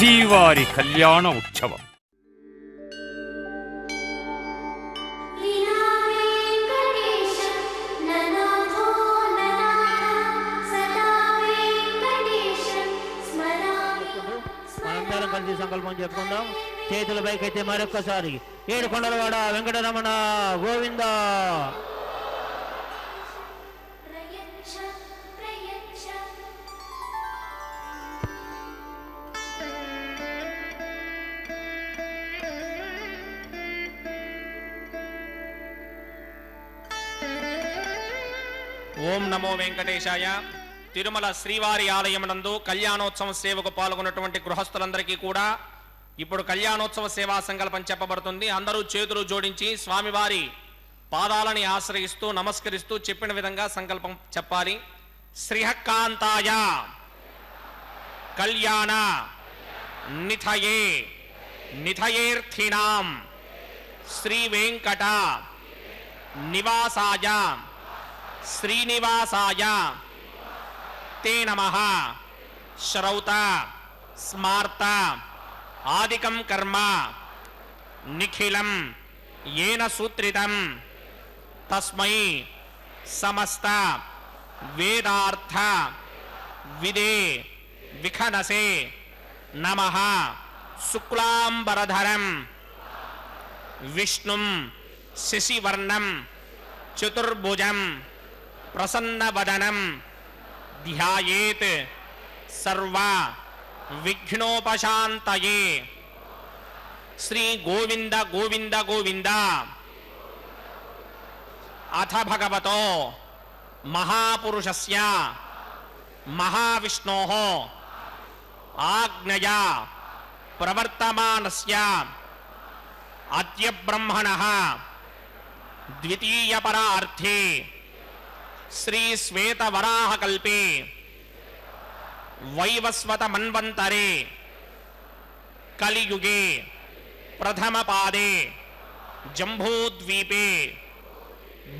శ్రీవారి కళ్యాణ ఉత్సవం. మనందరం కలిసి సంకల్పం చెప్పుకుందాం. చేతుల పైకైతే మరొక్కసారి ఏడుకొండలవాడ వెంకటరమణ గోవింద. ఓం నమో వెంకటేశాయ. తిరుమల శ్రీవారి ఆలయమునందు కళ్యాణోత్సవ సేవకు పాల్గొన్నటువంటి గృహస్థులందరికీ కూడా ఇప్పుడు కళ్యాణోత్సవ సేవా సంకల్పం చెప్పబడుతుంది. అందరూ చేతులు జోడించి స్వామివారి పాదాలని ఆశ్రయిస్తూ నమస్కరిస్తూ చెప్పిన విధంగా సంకల్పం చెప్పాలి. శ్రీహకాంతాయ కళ్యాణ నిథయే నిథయేర్థినాం శ్రీ వెంకట నివాసాయ శ్రీనివాసాయ తే నమః. శ్రౌత స్మార్త ఆదికం కర్మ నిఖిలం ఏన సూత్రితం తస్మై సమస్త వేదార్థ విదే విఖనసే నమః. శుక్లాంబరధరం విష్ణుం శశివర్ణం చతుర్భుజం ప్రసన్నవదనం ధ్యాయేత్ సర్వ విఘ్నోపశాంతయే. శ్రీ గోవింద గోవింద గోవింద. అథ భగవతో మహాపురుషస్య మహావిష్ణోః ఆజ్ఞయా ప్రవర్తమానస్య అద్య బ్రహ్మణః ద్వితీయ పరార్థే శ్రీ శ్వేత వరాహకల్పే వైవస్వత మన్వంతరే కలియుగే ప్రథమ పాదే జంబూద్వీపే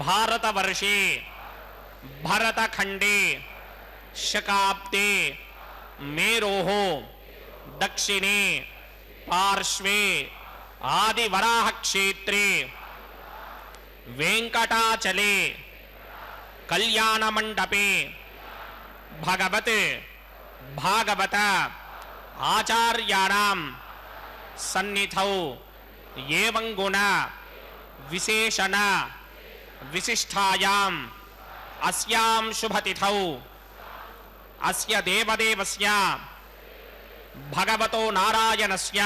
భారతవర్షే భరతఖండే శకాబ్దే మేరోః దక్షిణే పార్శ్వే ఆదివరాహక్షేత్రే వెంకటాచలే కళ్యాణమండపే భగవత్ భాగవత ఆచార్యాణం సన్నిధౌ ఏవం గుణ విశేషణ విశిష్టాయాం అస్యాం శుభతిథౌ అస్య దేవదేవస్య భగవతో నారాయణస్య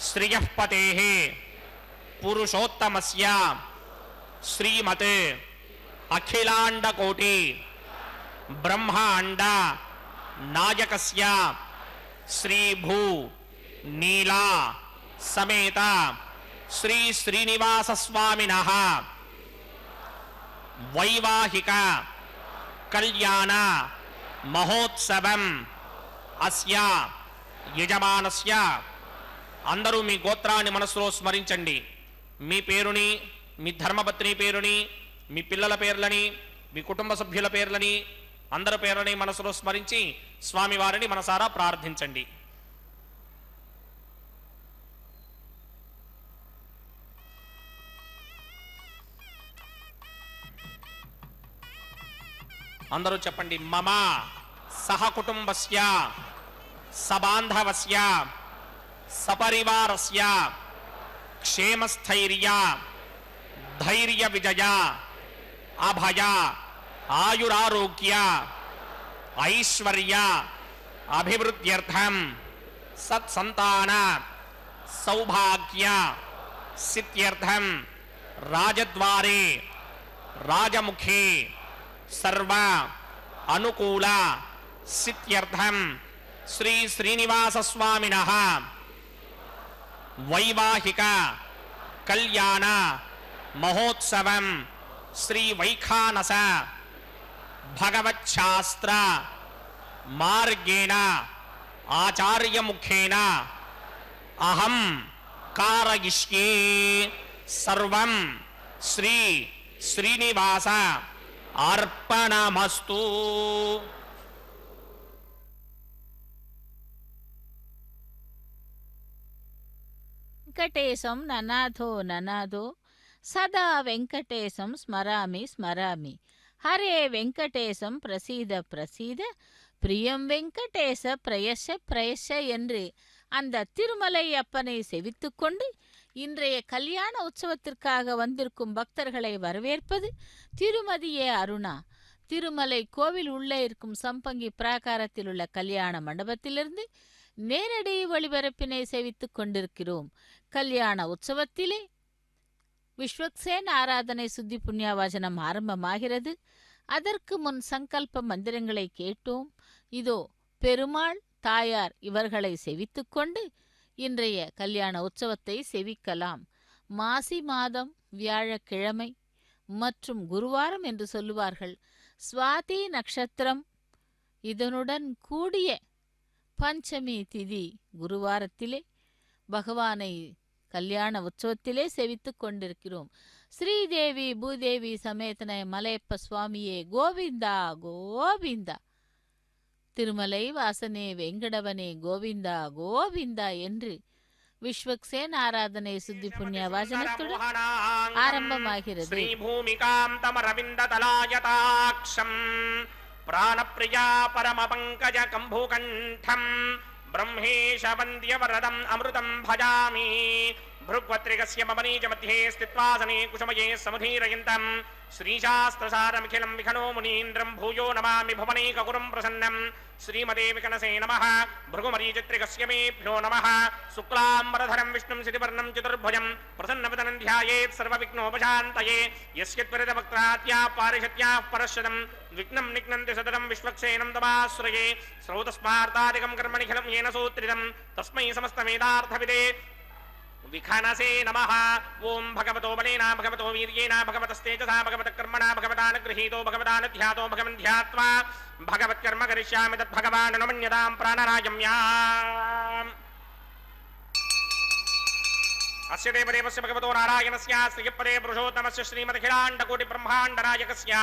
శ్రియః పతేః పురుషోత్తమస్య శ్రీమత్ అఖిలాండకోటి బ్రహ్మాండ నాయకస్య శ్రీభూ నీలా సమేత శ్రీ శ్రీనివాస స్వామినః వైవాహిక కళ్యాణ మహోత్సవం అస్య యజమానస్య. అందరూ మీ గోత్రాన్ని మనసులో స్మరించండి. మీ పేరుని, మీ ధర్మపత్ని పేరుని, మీ పిల్లల పేర్లని, మీ కుటుంబ సభ్యుల పేర్లని, అందరి పేర్లని మనసులో స్మరించి స్వామివారిని మనసారా ప్రార్థించండి. అందరూ చెప్పండి. మమ సహకుటుంబస్య సబాంధవస్య సపరివారస్య క్షేమస్థైర్య ధైర్య విజయ అభయ ఆయురారోగ్య ఐశ్వర్య అభివృద్ధ్యర్థం సత్సంతాన సౌభాగ్య సిద్ధ్యర్థం రాజద్వారే రాజముఖే సర్వ అనుకూల సిద్ధ్యర్థం శ్రీ శ్రీనివాస స్వామినః వైవాహిక కళ్యాణ మహోత్సవం శ్రీ వైఖానస భగవచ్ఛాస్త్ర మార్గేణ ఆచార్యముఖేన అహం కారయిష్యే సర్వం శ్రీ శ్రీనివాస అర్పణమస్తు. వెంకటేశం ననాథో ననాథో సదా వెంకటేశం స్మరామి స్మరామి. హరే వెంకటేశం பிரசீத பிரசீத பிரியம் வெங்கடேச பிரயச பிரயச என்று அந்த திருமலை அப்பனை செவித்துக்கொண்டு இன்றைய கல்யாண உற்சவத்திற்காக வந்திருக்கும் பக்தர்களை வரவேற்பது திருமதியே அருணா. திருமலை கோவில் உள்ளே இருக்கும் சம்பங்கி பிராகாரத்தில் உள்ள கல்யாண மண்டபத்திலிருந்து நேரடி ஒளிபரப்பினை செவித்துக் கொண்டிருக்கிறோம். கல்யாண உற்சவத்திலே விஸ்வக்சேன் ஆராதனை சுத்தி புண்ணியவாசனம் ஆரம்பமாகிறது. அதற்கு முன் சங்கல்ப மந்திரங்களை கேட்டோம். இதோ பெருமாள் தாயார் இவர்களை செவித்துக்கொண்டு இன்றைய கல்யாண உற்சவத்தை செவிக்கலாம். மாசி மாதம் வியாழக்கிழமை மற்றும் குருவாரம் என்று சொல்லுவார்கள். சுவாதி நட்சத்திரம் இதனுடன் கூடிய பஞ்சமி திதி குருவாரத்திலே பகவானை கல்யாண உற்சவத்திலே செவித்துக் கொண்டிருக்கிறோம். ஸ்ரீதேவி பூதேவி சமேதன மலையப்ப சுவாமியே கோவிந்தா கோவிந்தா, திருமலை வாசனே வெங்கடவனே கோவிந்தா கோவிந்தா என்று விஸ்வக்சேன் ஆராதனை சுத்தி புண்ணிய வாசனத்துடன் ஆரம்பமாகிறது. ஸ்ரீபூமிகாம் தமரவிந்ததலாயதாக்ஷம் பிராணப்ரியா பரம பங்கஜ கம்புகண்டம் ब्रह्मेश वन्द्य वरदम् अमृतं भजामि. भृग्वत्रिकस्य ममनीज मध्ये स्थित्वासने कुसुमये समुधीरयन्तम् श्रीशास्त्रसारमखिलं विखनो मुनीन्द्रं भूयो नमामि भुवनैकगुरुं प्रसन्नं. श्रीमते विकनसे नमः. भृगुमरीचित्रिकस्य मेभ्यो नमः. शुक्लाम्बरधरं विष्णुं सितिवर्णं चतुर्भुजं प्रसन्नवदनं ध्यायेत् सर्वविघ्नोपशान्तये. यस्य त्वरितवक्त्रात्याः पारिषत्याः परश्वदं विघ्नं निघ्नन्ति सततं विश्वक्सेनं तमाश्रये. श्रौतस्मार्तादिकं कर्मणिखिलं येन सूत्रितं तस्मै समस्तवेदार्थविदे विखनसे नमः. ओं भगवतो बलेना भगवतो वीर्येण भगवतस्तेजसा भगवतकर्मणा भगवतानुगृहीतो भगवतानुध्यातो भगवन् ध्यात्वा भगवत्कर्म करिष्यामि तद्भगवान् न मन्यतां प्राणराजम्याम्. अस्य देवदेवस्य भगवतो नारायणस्य श्रीपदे पुरुषोत्तमस्य श्रीमदखिलाण्डकोटिब्रह्माण्डनायकस्य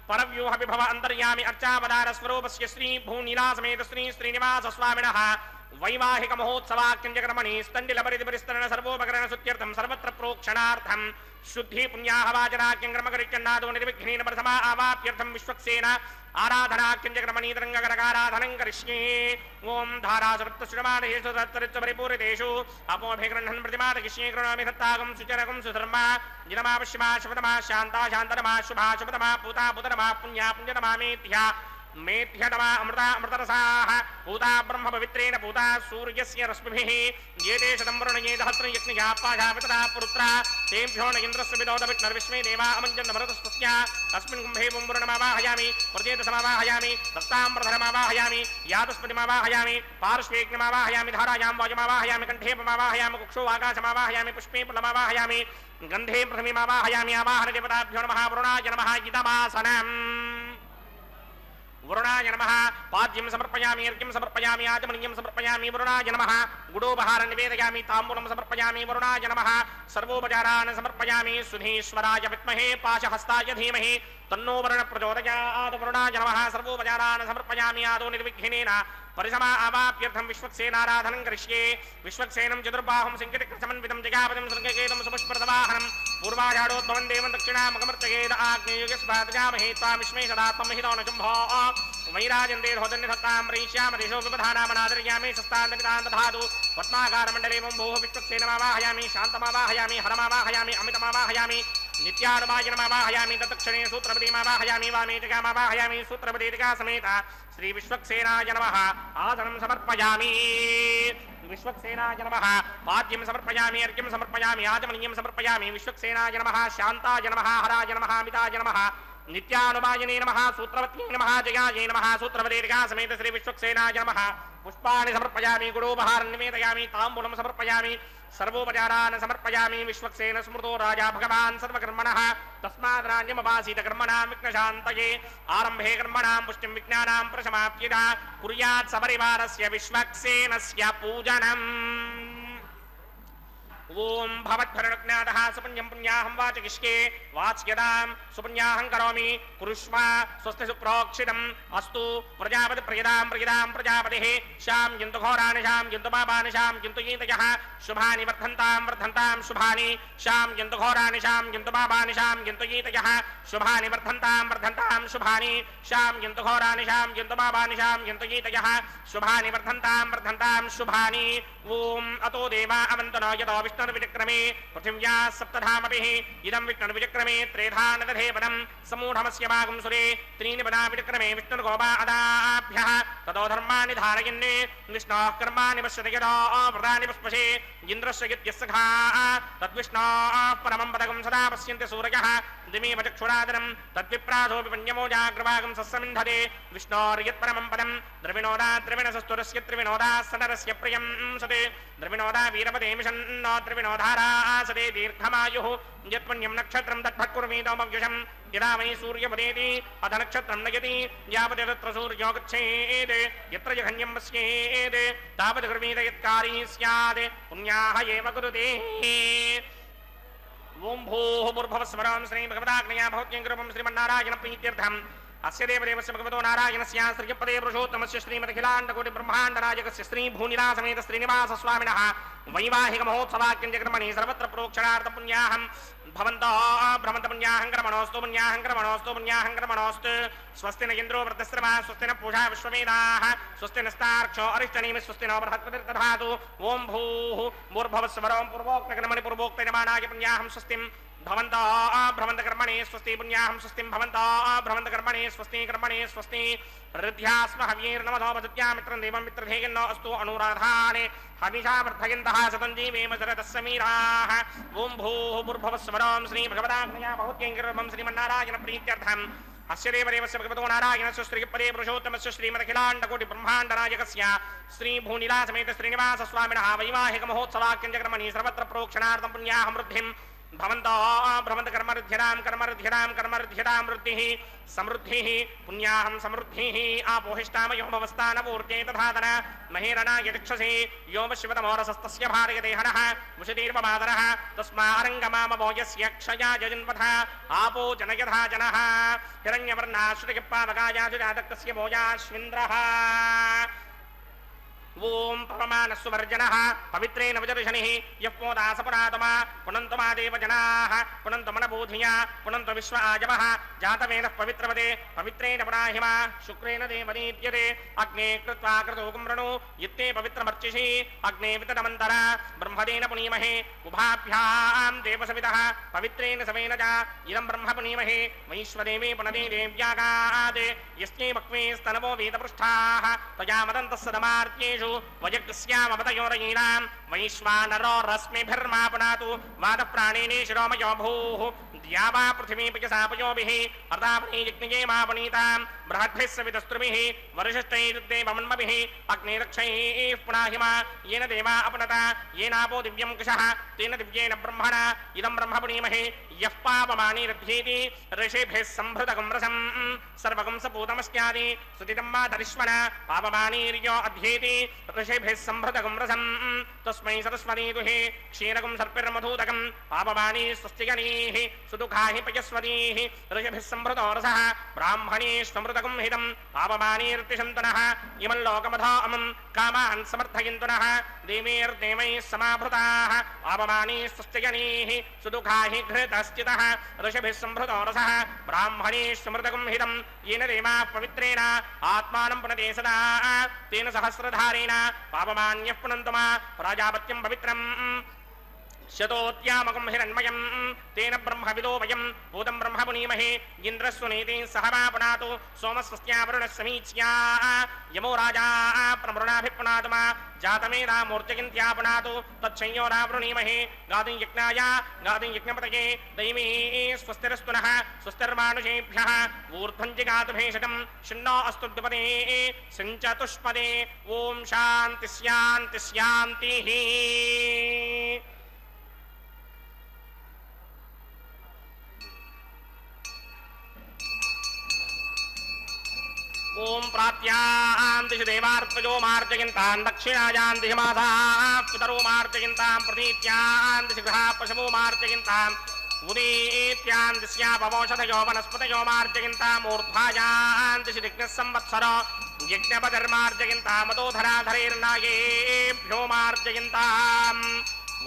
परव्यूह विभव अन्तर्यामि अर्चावतार स्वरूपस्य श्री भूनीलासमेत श्री श्रीनिवास स्वामिनः वैवाहिक महोत्सवाख्यंजकर्मणि स्तण्डिलपरिधिपरिस्तरण सर्वोपकरण सुत्यर्थं सर्वत्र प्रोक्षणार्थं शुद्धि पुण्याहवाचनाख्यंकर्मकरिचन्नादो निर्विघ्नेन प्रथमा आवाप्यर्थं विश्वक्सेन आराधनाख्यंजकर्मणि तरङ्गकरकाराधनं करिष्ये. ओं धारासप्तश्रमादेषु तत्तरित्वपरिपूरितेषु अपोभिगृह्णन् प्रतिमादगिष्ये कृणोमि दत्तागं सुचरकं सुधर्मा जिनमावश्यमा शुभतमा शान्ता शान्तरमा शुभा शुभतमा पूता पुतरमा पुण्या पुण्यतमा मेध्या मेध्यतमा अमृता अमृतरसाः पूता ब्रह्म पवित्रेण पूता सूर्यस्य रश्मिभिः येते शतं वरुणये सहस्रं यज्ञया पाशापितरा पुरुत्रा तेभ्यो न इन्द्रस्य विदोदविष्णर्विश्वे देवा अमञ्जन् भरतस्पत्य अस्मिन् कुम्भे पुंवरुणमावाहयामि प्रचेतसमावाहयामि दत्ताम्रधरमावाहयामि यातस्पतिमावाहयामि पार्श्वेऽग्निमावाहयामि धारायां वायुमावाहयामि कण्ठेपमावाहयामि कुक्षो आकाशमावाहयामि पुष्पे पुलमावाहयामि गन्धे प्रथमीमावाहयामि आवाहनदेवताभ्यो नमः. वरुणाय नमः. इदमासनम्. वरुणाय नमः. पाद्यं समर्पयामि अर्घ्यं समर्पयामि आचमनीयं समर्पयामि वरुणाय नमः. गुडोपहारं निवेदयामि ताम्बूलं समर्पयामि वरुणाय नमः. सर्वोपचारान् समर्पयामि. सुधीश्वराय विद्महे पाशहस्ताय धीमहि तन्नो वरुणः प्रचोदयात्. वरुणाय नमः. सर्वोपचारान् समर्पयामि आदौ निर्विघ्नेन परिसमा आवाप्यर्थं विश्वक्सेनाराधनं करिष्ये. विश्वक्सेनं चतुर्बाहुं सिंहचक्रसमन्वितं जयापतिं सर्गकेतं सुपुष्परथवाहनं पूर्वाषाढोद्भवं देवं दक्षिणामुखमर्तयेद आग्नेयुगस्वादजामहे त्वा विश्वे सदा त्वं हितो न शुम्भो वैराजन्ते धोदन्यधत्तां रयिष्यामदेशो विपधानामनादर्यामि शस्तान्तनितां दधातु. पद्माकारमण्डले भूः विश्वक्सेनमावाहयामि शान्तमावाहयामि हरमावाहयामि अमितमावाहयामि नित्यानुवायनमावाहयामि तत्क्षणे सूत्रपतिमावाहयामि वामे जगामावाहयामि सूत्रपतिका समेत श्री विश्वक्सेनाय नमः. आसनं समर्पयामि. विश्वक्सेनाय नमः. पाद्यं समर्पयामि अर्घ्यं समर्पयामि आचमनीयं समर्पयामि. विश्वक्सेनाय नमः. शान्ताय नमः. हराय नमः. अमिताय नमः. नित्यानुवायने नमः. सूत्रवत्यै नमः. जयायै नमः. सूत्रपतिका समेत श्री विश्वक्सेनाय नमः. पुष्पाणि समर्पयामि. गुडोपहारं निवेदयामि ताम्बूलं समर्पयामि. सर्वोपचारान् समर्पयामि. विश्वक्सेन स्मृतो राजा भगवान् सर्वकर्मणः तस्मात् राज्यमवासीत कर्मणां विघ्नशान्तये. आरम्भे कर्मणां पुष्टिं विज्ञानां प्रशमाप्यता कुर्यात् सपरिवारस्य विश्वक्सेनस्य पूजनम्. ఓం భవద్భరణజ్ఞాతః సుపుణ్యం పుణ్యాహం వాచకిష్కే వాచ్యదాం సుపుణ్యాహం కరోమి కురుష్వ స్వస్తి సుప్రోక్షితం అస్తు ప్రజాపతి ప్రియదాం ప్రజాపతిః శాం యంతు ఘోరాని శాం యంతు పాపాని శాం యంతు గీతయః శుభాని వర్ధంతాం శుభాని శాం యంతు ఘోరాని శాం యంతు పాపాని శాం యంతు గీతయః శుభాని వర్ధంతాం శుభాని శాం యంతు ఘోరాని శాం యంతు పాపాని శాం యంతు గీతయః శుభాని వర్ధంతాం శుభాని ఓం అతో దేవా అవంతనో యతో విష్ణుర్విచక్రమే పృథివ్యా సప్తధామభిః ఇదం విష్ణుర్విచక్రమే త్రేధా నదధే పదం సమూఢమస్య భాగం సురే త్రీణి పదా విచక్రమే విష్ణుర్గోపా అదాభ్యః తదో ధర్మాణి ధారయన్నే విష్ణోః కర్మాణి పశ్యతి యదో వ్రతాని పుష్పశే ఇంద్రస్య గిత్యస్సఖా తద్విష్ణోః పరమం పదకం సదా పశ్యంతి సూరయః దిమేవ చక్షురాదనం తద్విప్రాసోపి పణ్యమో జాగ్రవాగం సస్సమింధతే విష్ణోర్యత్పరమం పదం ద్రవిణోదా ద్రవిణసస్తురస్య త్రివినోదా సనరస్య ప్రియం సతే ద్రవిణోదా వీరపదే మిషన్నో ద్రవిణోధారా సదే దీర్ఘమాయుః యత్పుణ్యం నక్షత్రం తద్భక్కుర్మీతోమవ్యుషం యదా వై సూర్యపదేతి అథ నక్షత్రం నయతి యావద్ తత్ర సూర్యో గచ్ఛేత్ యత్ర జఘన్యం పశ్యేత్ తావద్ కర్మీత యత్కారీ స్యాత్ పుణ్యాః ఏవ కురుతే ఓం భూః భూర్భువస్వరం శ్రీ భగవదాగ్నయా భౌత్యంకరూపం శ్రీమన్నారాయణ ప్రీత్యర్థం అస్య దేవదేవస్య భగవతో నారాయణస్య శ్రీపదే పురుషోత్తమస్య శ్రీమదఖిలాండకోటి బ్రహ్మాండనాయకస్య శ్రీ భూనిలాసమేత శ్రీనివాస స్వామినః వైవాహిక మహోత్సవాఖ్యం జగన్మణి సర్వత్ర ప్రోక్షణార్థ పుణ్యాహం భవంతో భ్రమంత పుణ్యాహం కర్మణోస్తు స్వస్తి న ఇంద్రో వృద్ధశ్రవా స్వస్తి న పూషా విశ్వవేదాః స్వస్తి నస్తార్క్షో అరిష్టనేమి స్వస్తి నో బృహస్పతిర్దధాతు ఓం భూః భూర్భువస్వరం పూర్వోక్తకర్మణి పూర్వోక్తయమానాయ పుణ్యాహం స్వస్తిం భవంతో భ్రమంత కర్మణి స్వస్తి పుణ్యాహం స్వస్తిం భవంతో భ్రమంత కర్మణి స్వస్తి కర్మణి స్వస్తి హృద్యాస్మ హవ్యేర్నమధో వదత్యా మిత్రం దేవం మిత్రధేయన్నో అస్తు అనురాధానే హవిషా వర్ధయంతః శతం జీవేమ శరదः సమీరాः ఓం భూః భూర్భువస్వరం శ్రీ భగవదాగ్నయా భౌత్యంకరూపం శ్రీమన్నారాయణ ప్రీత్యర్థం అస్య దేవదేవస్య భగవతో నారాయణస్య శ్రీపదే పురుషోత్తమస్య శ్రీమదఖిలాండకోటి బ్రహ్మాండనాయకస్య శ్రీ భూనిలాసమేత శ్రీనివాస స్వామినః వైవాహిక మహోత్సవాఖ్యం జగన్మణి సర్వత్ర ప్రోక్షణార్థం పుణ్యాహం వృద్ధిం భవంతో భ్రమంత కర్మరుధ్యతాం వృద్ధిః సమృద్ధిః పుణ్యాహం సమృద్ధిః ఆపోహిష్టామయో భవస్థానపూర్తే తథాతన మహేరణాయ చక్షసి యోమ శివతమోరసస్తస్య భారయతే హనః ముషితీర్వమాదరః తస్మారంగమామవో యస్య క్షయాయ జన్మథ ఆపో జనయథా జనః హిరణ్యవర్ణాశ్రుతకిప్పావకాయాజుజాతక్తస్య భోజాశ్వింద్రః ఓం పవమానస్సువర్జనః పవిత్రేణ వజర్షణిః యః పోదాసపురాతమా పునంతమా దేవజనాః పునంతమనబోధియా పునంత విశ్వ ఆజవః జాతవేదః పవిత్రవదే పవిత్రేణ పురాహిమా శుక్రేణ దేవనీత్యతే అగ్నే కృత్వా క్రతోకం రణు యిత్తే పవిత్రమర్చిషి అగ్నే వితనమంతర బ్రహ్మదేన పునీమహే ఉభాభ్యాం దేవసవితః పవిత్రేణ సవేన చ ఇదం బ్రహ్మ పునీమహే వైశ్వదేవే పునదే దేవ్యాగాద్ యస్యై వక్వే స్తనవో వేదపృష్ఠాః తయామదంతః సదమార్త్యేషు వయగ్స్యామవతయోరయీనాం వైశ్వానరో రశ్మిభిర్మా పునాతు వాదప్రాణేనే శిరోమయో భూః ద్యావా పృథివీపయసాపయోభిః అర్ధాపనే యజ్ఞయే మా పునీతాం బృహద్భిः సవితస్త్రుభిः వరుషష్టైర్దేవమన్మభిः అగ్నిరక్షైः పునాహిమా येन देवा अपनत येनापो दिव्यं कुशः तेन दिव्येन ब्रह्मणा इदं ब्रह्म पुनीमहे यः पापमानीरध्येति ऋषिभिः सम्भृतकं रसम् सर्वकं सपूतमस्यादि सुदितं वा दरिष्मण पापमानीर्यो अध्येति ऋषिभिः सम्भृतकं रसम् तस्मै सरस्वती दुहे क्षीरकं सर्पिर्मधूतकं पापमानी स्वस्तिगणीः सुदुःखाहि पयस्वतीः ऋषिभिः सम्भृतो रसः ब्राह्मणे स्मृतकं हितं पापमानीर्तिशन्तनः इमं लोकमधो अमं कामान् समर्थयन्तुनः देवीर्देवैः समाभृताः पापमानी स्वस्तिगणीः सुदुःखाहि घृतश्चितः ऋषिभिः सम्भृतो रसः ब्राह्मणे स्मृतकं हितं येन देवाः पवित्रेण आत्मानं पुनते सदा तेन सहस्रधारेण पापमान्यः पुनन्तु मा प्राजापत्यं पवित्रम् शतोत्यामकं हिरण्मयं तेन ब्रह्मविदो वयं भूतं ब्रह्म पुनीमहे इन्द्रस्वनेते सह वा पुनातु सोमस्वस्त्या वरुणः समीच्या यमो राजा प्रमृणाभिपुनातु मा जातमेधा मूर्तिकिन्त्या पुनातु तच्छंयोरावृणीमहे गादिं यज्ञाय गादिं यज्ञपतये दैवी स्वस्तिरस्तु नः स्वस्तिर्मानुषेभ्यः ऊर्ध्वं जिगातु भेषजं शिन्नो अस्तु द्विपदे सिञ्चतुष्पदे ॐ शान्ति शान्ति शान्तिः ఓం ప్రాత్యాం దిశ దేవార్పజో మార్జయంతాం దక్షిణాయాం దిశ మాసాః పితరో మార్జయంతాం ప్రతీత్యాం దిశ గృహాః పశవో మార్జయంతాం ఉదీత్యాం దిశ్యాపమోషధయో వనస్పతయో మార్జయంతాం ఊర్ధ్వాయాం దిశ దిగ్నః సంవత్సరో యజ్ఞపతిర్మార్జయంతాం మదోధరాధరైర్నాగేభ్యో మార్జయంతాం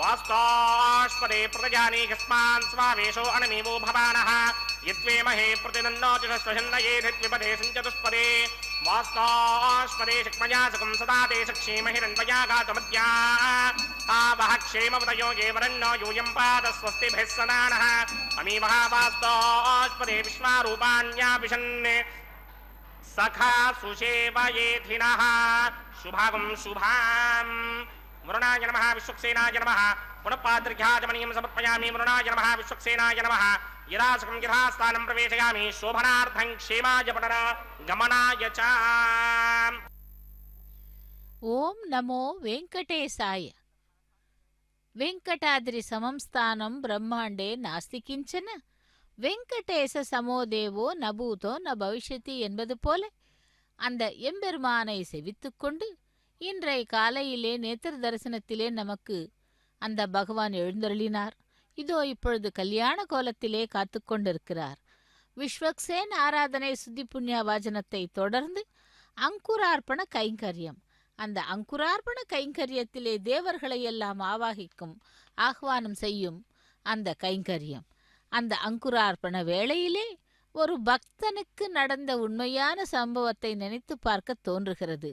వాస్తాస్పదే ప్రజాని కస్మాన్ స్వావేశో అణమీవో భవానః యత్వేమహే ప్రతిదన్నోతిషస్వశన్నయేధిద్విపదే సంచతుష్పదే వాస్తాస్పదే శక్మయాసకం సదా తే సక్షేమహిరన్వయా గాతుమద్యా ఆవహ క్షేమవతయో ఏవరన్నో యూయం పాద స్వస్తిభిः సదానః అమీవహ వాస్తాస్పదే విశ్వారూపాణ్యాభిషన్ సఖా సుషేవయేధినః శుభాగం శుభాం వరుణాయ నమః విశ్వక్సేనాయ నమః పునఃపాత్రిఘ్యాజమనీయం సమర్పయామి వరుణాయ నమః విశ్వక్సేనాయ నమః యదాసకం యథాస్థానం ప్రవేశయామి శోభనార్థం క్షేమాయ పఠన గమనాయ చ. ఓం నమో వెంకటేశాయ. వెంకటాద్రి సమం స్థానం బ్రహ్మాండే నాస్తి కించన. வெங்கடேச சமோதேவோ நபூதோ ந பவிஷ்யதி என்பது போல அந்த எம்பெருமானை செவித்துக்கொண்டு இன்றைய காலையிலே நேத்திர தரிசனத்திலே நமக்கு அந்த பகவான் எழுந்தருளினார். இதோ இப்பொழுது கல்யாண கோலத்திலே காத்து கொண்டிருக்கிறார். விஸ்வக்சேன் ஆராதனை சுத்தி புண்ணிய வாஜனத்தை தொடர்ந்து அங்குரார்ப்பண கைங்கரியம். அந்த அங்குரார்ப்பண கைங்கரியத்திலே தேவர்களை எல்லாம் ஆவாகிக்கும் ஆஹ்வானம் செய்யும் அந்த கைங்கரியம். அந்த அங்குரார்ப்பண வேளையிலே ஒரு பக்தனுக்கு நடந்த உண்மையான சம்பவத்தை நினைத்து பார்க்க தோன்றுகிறது.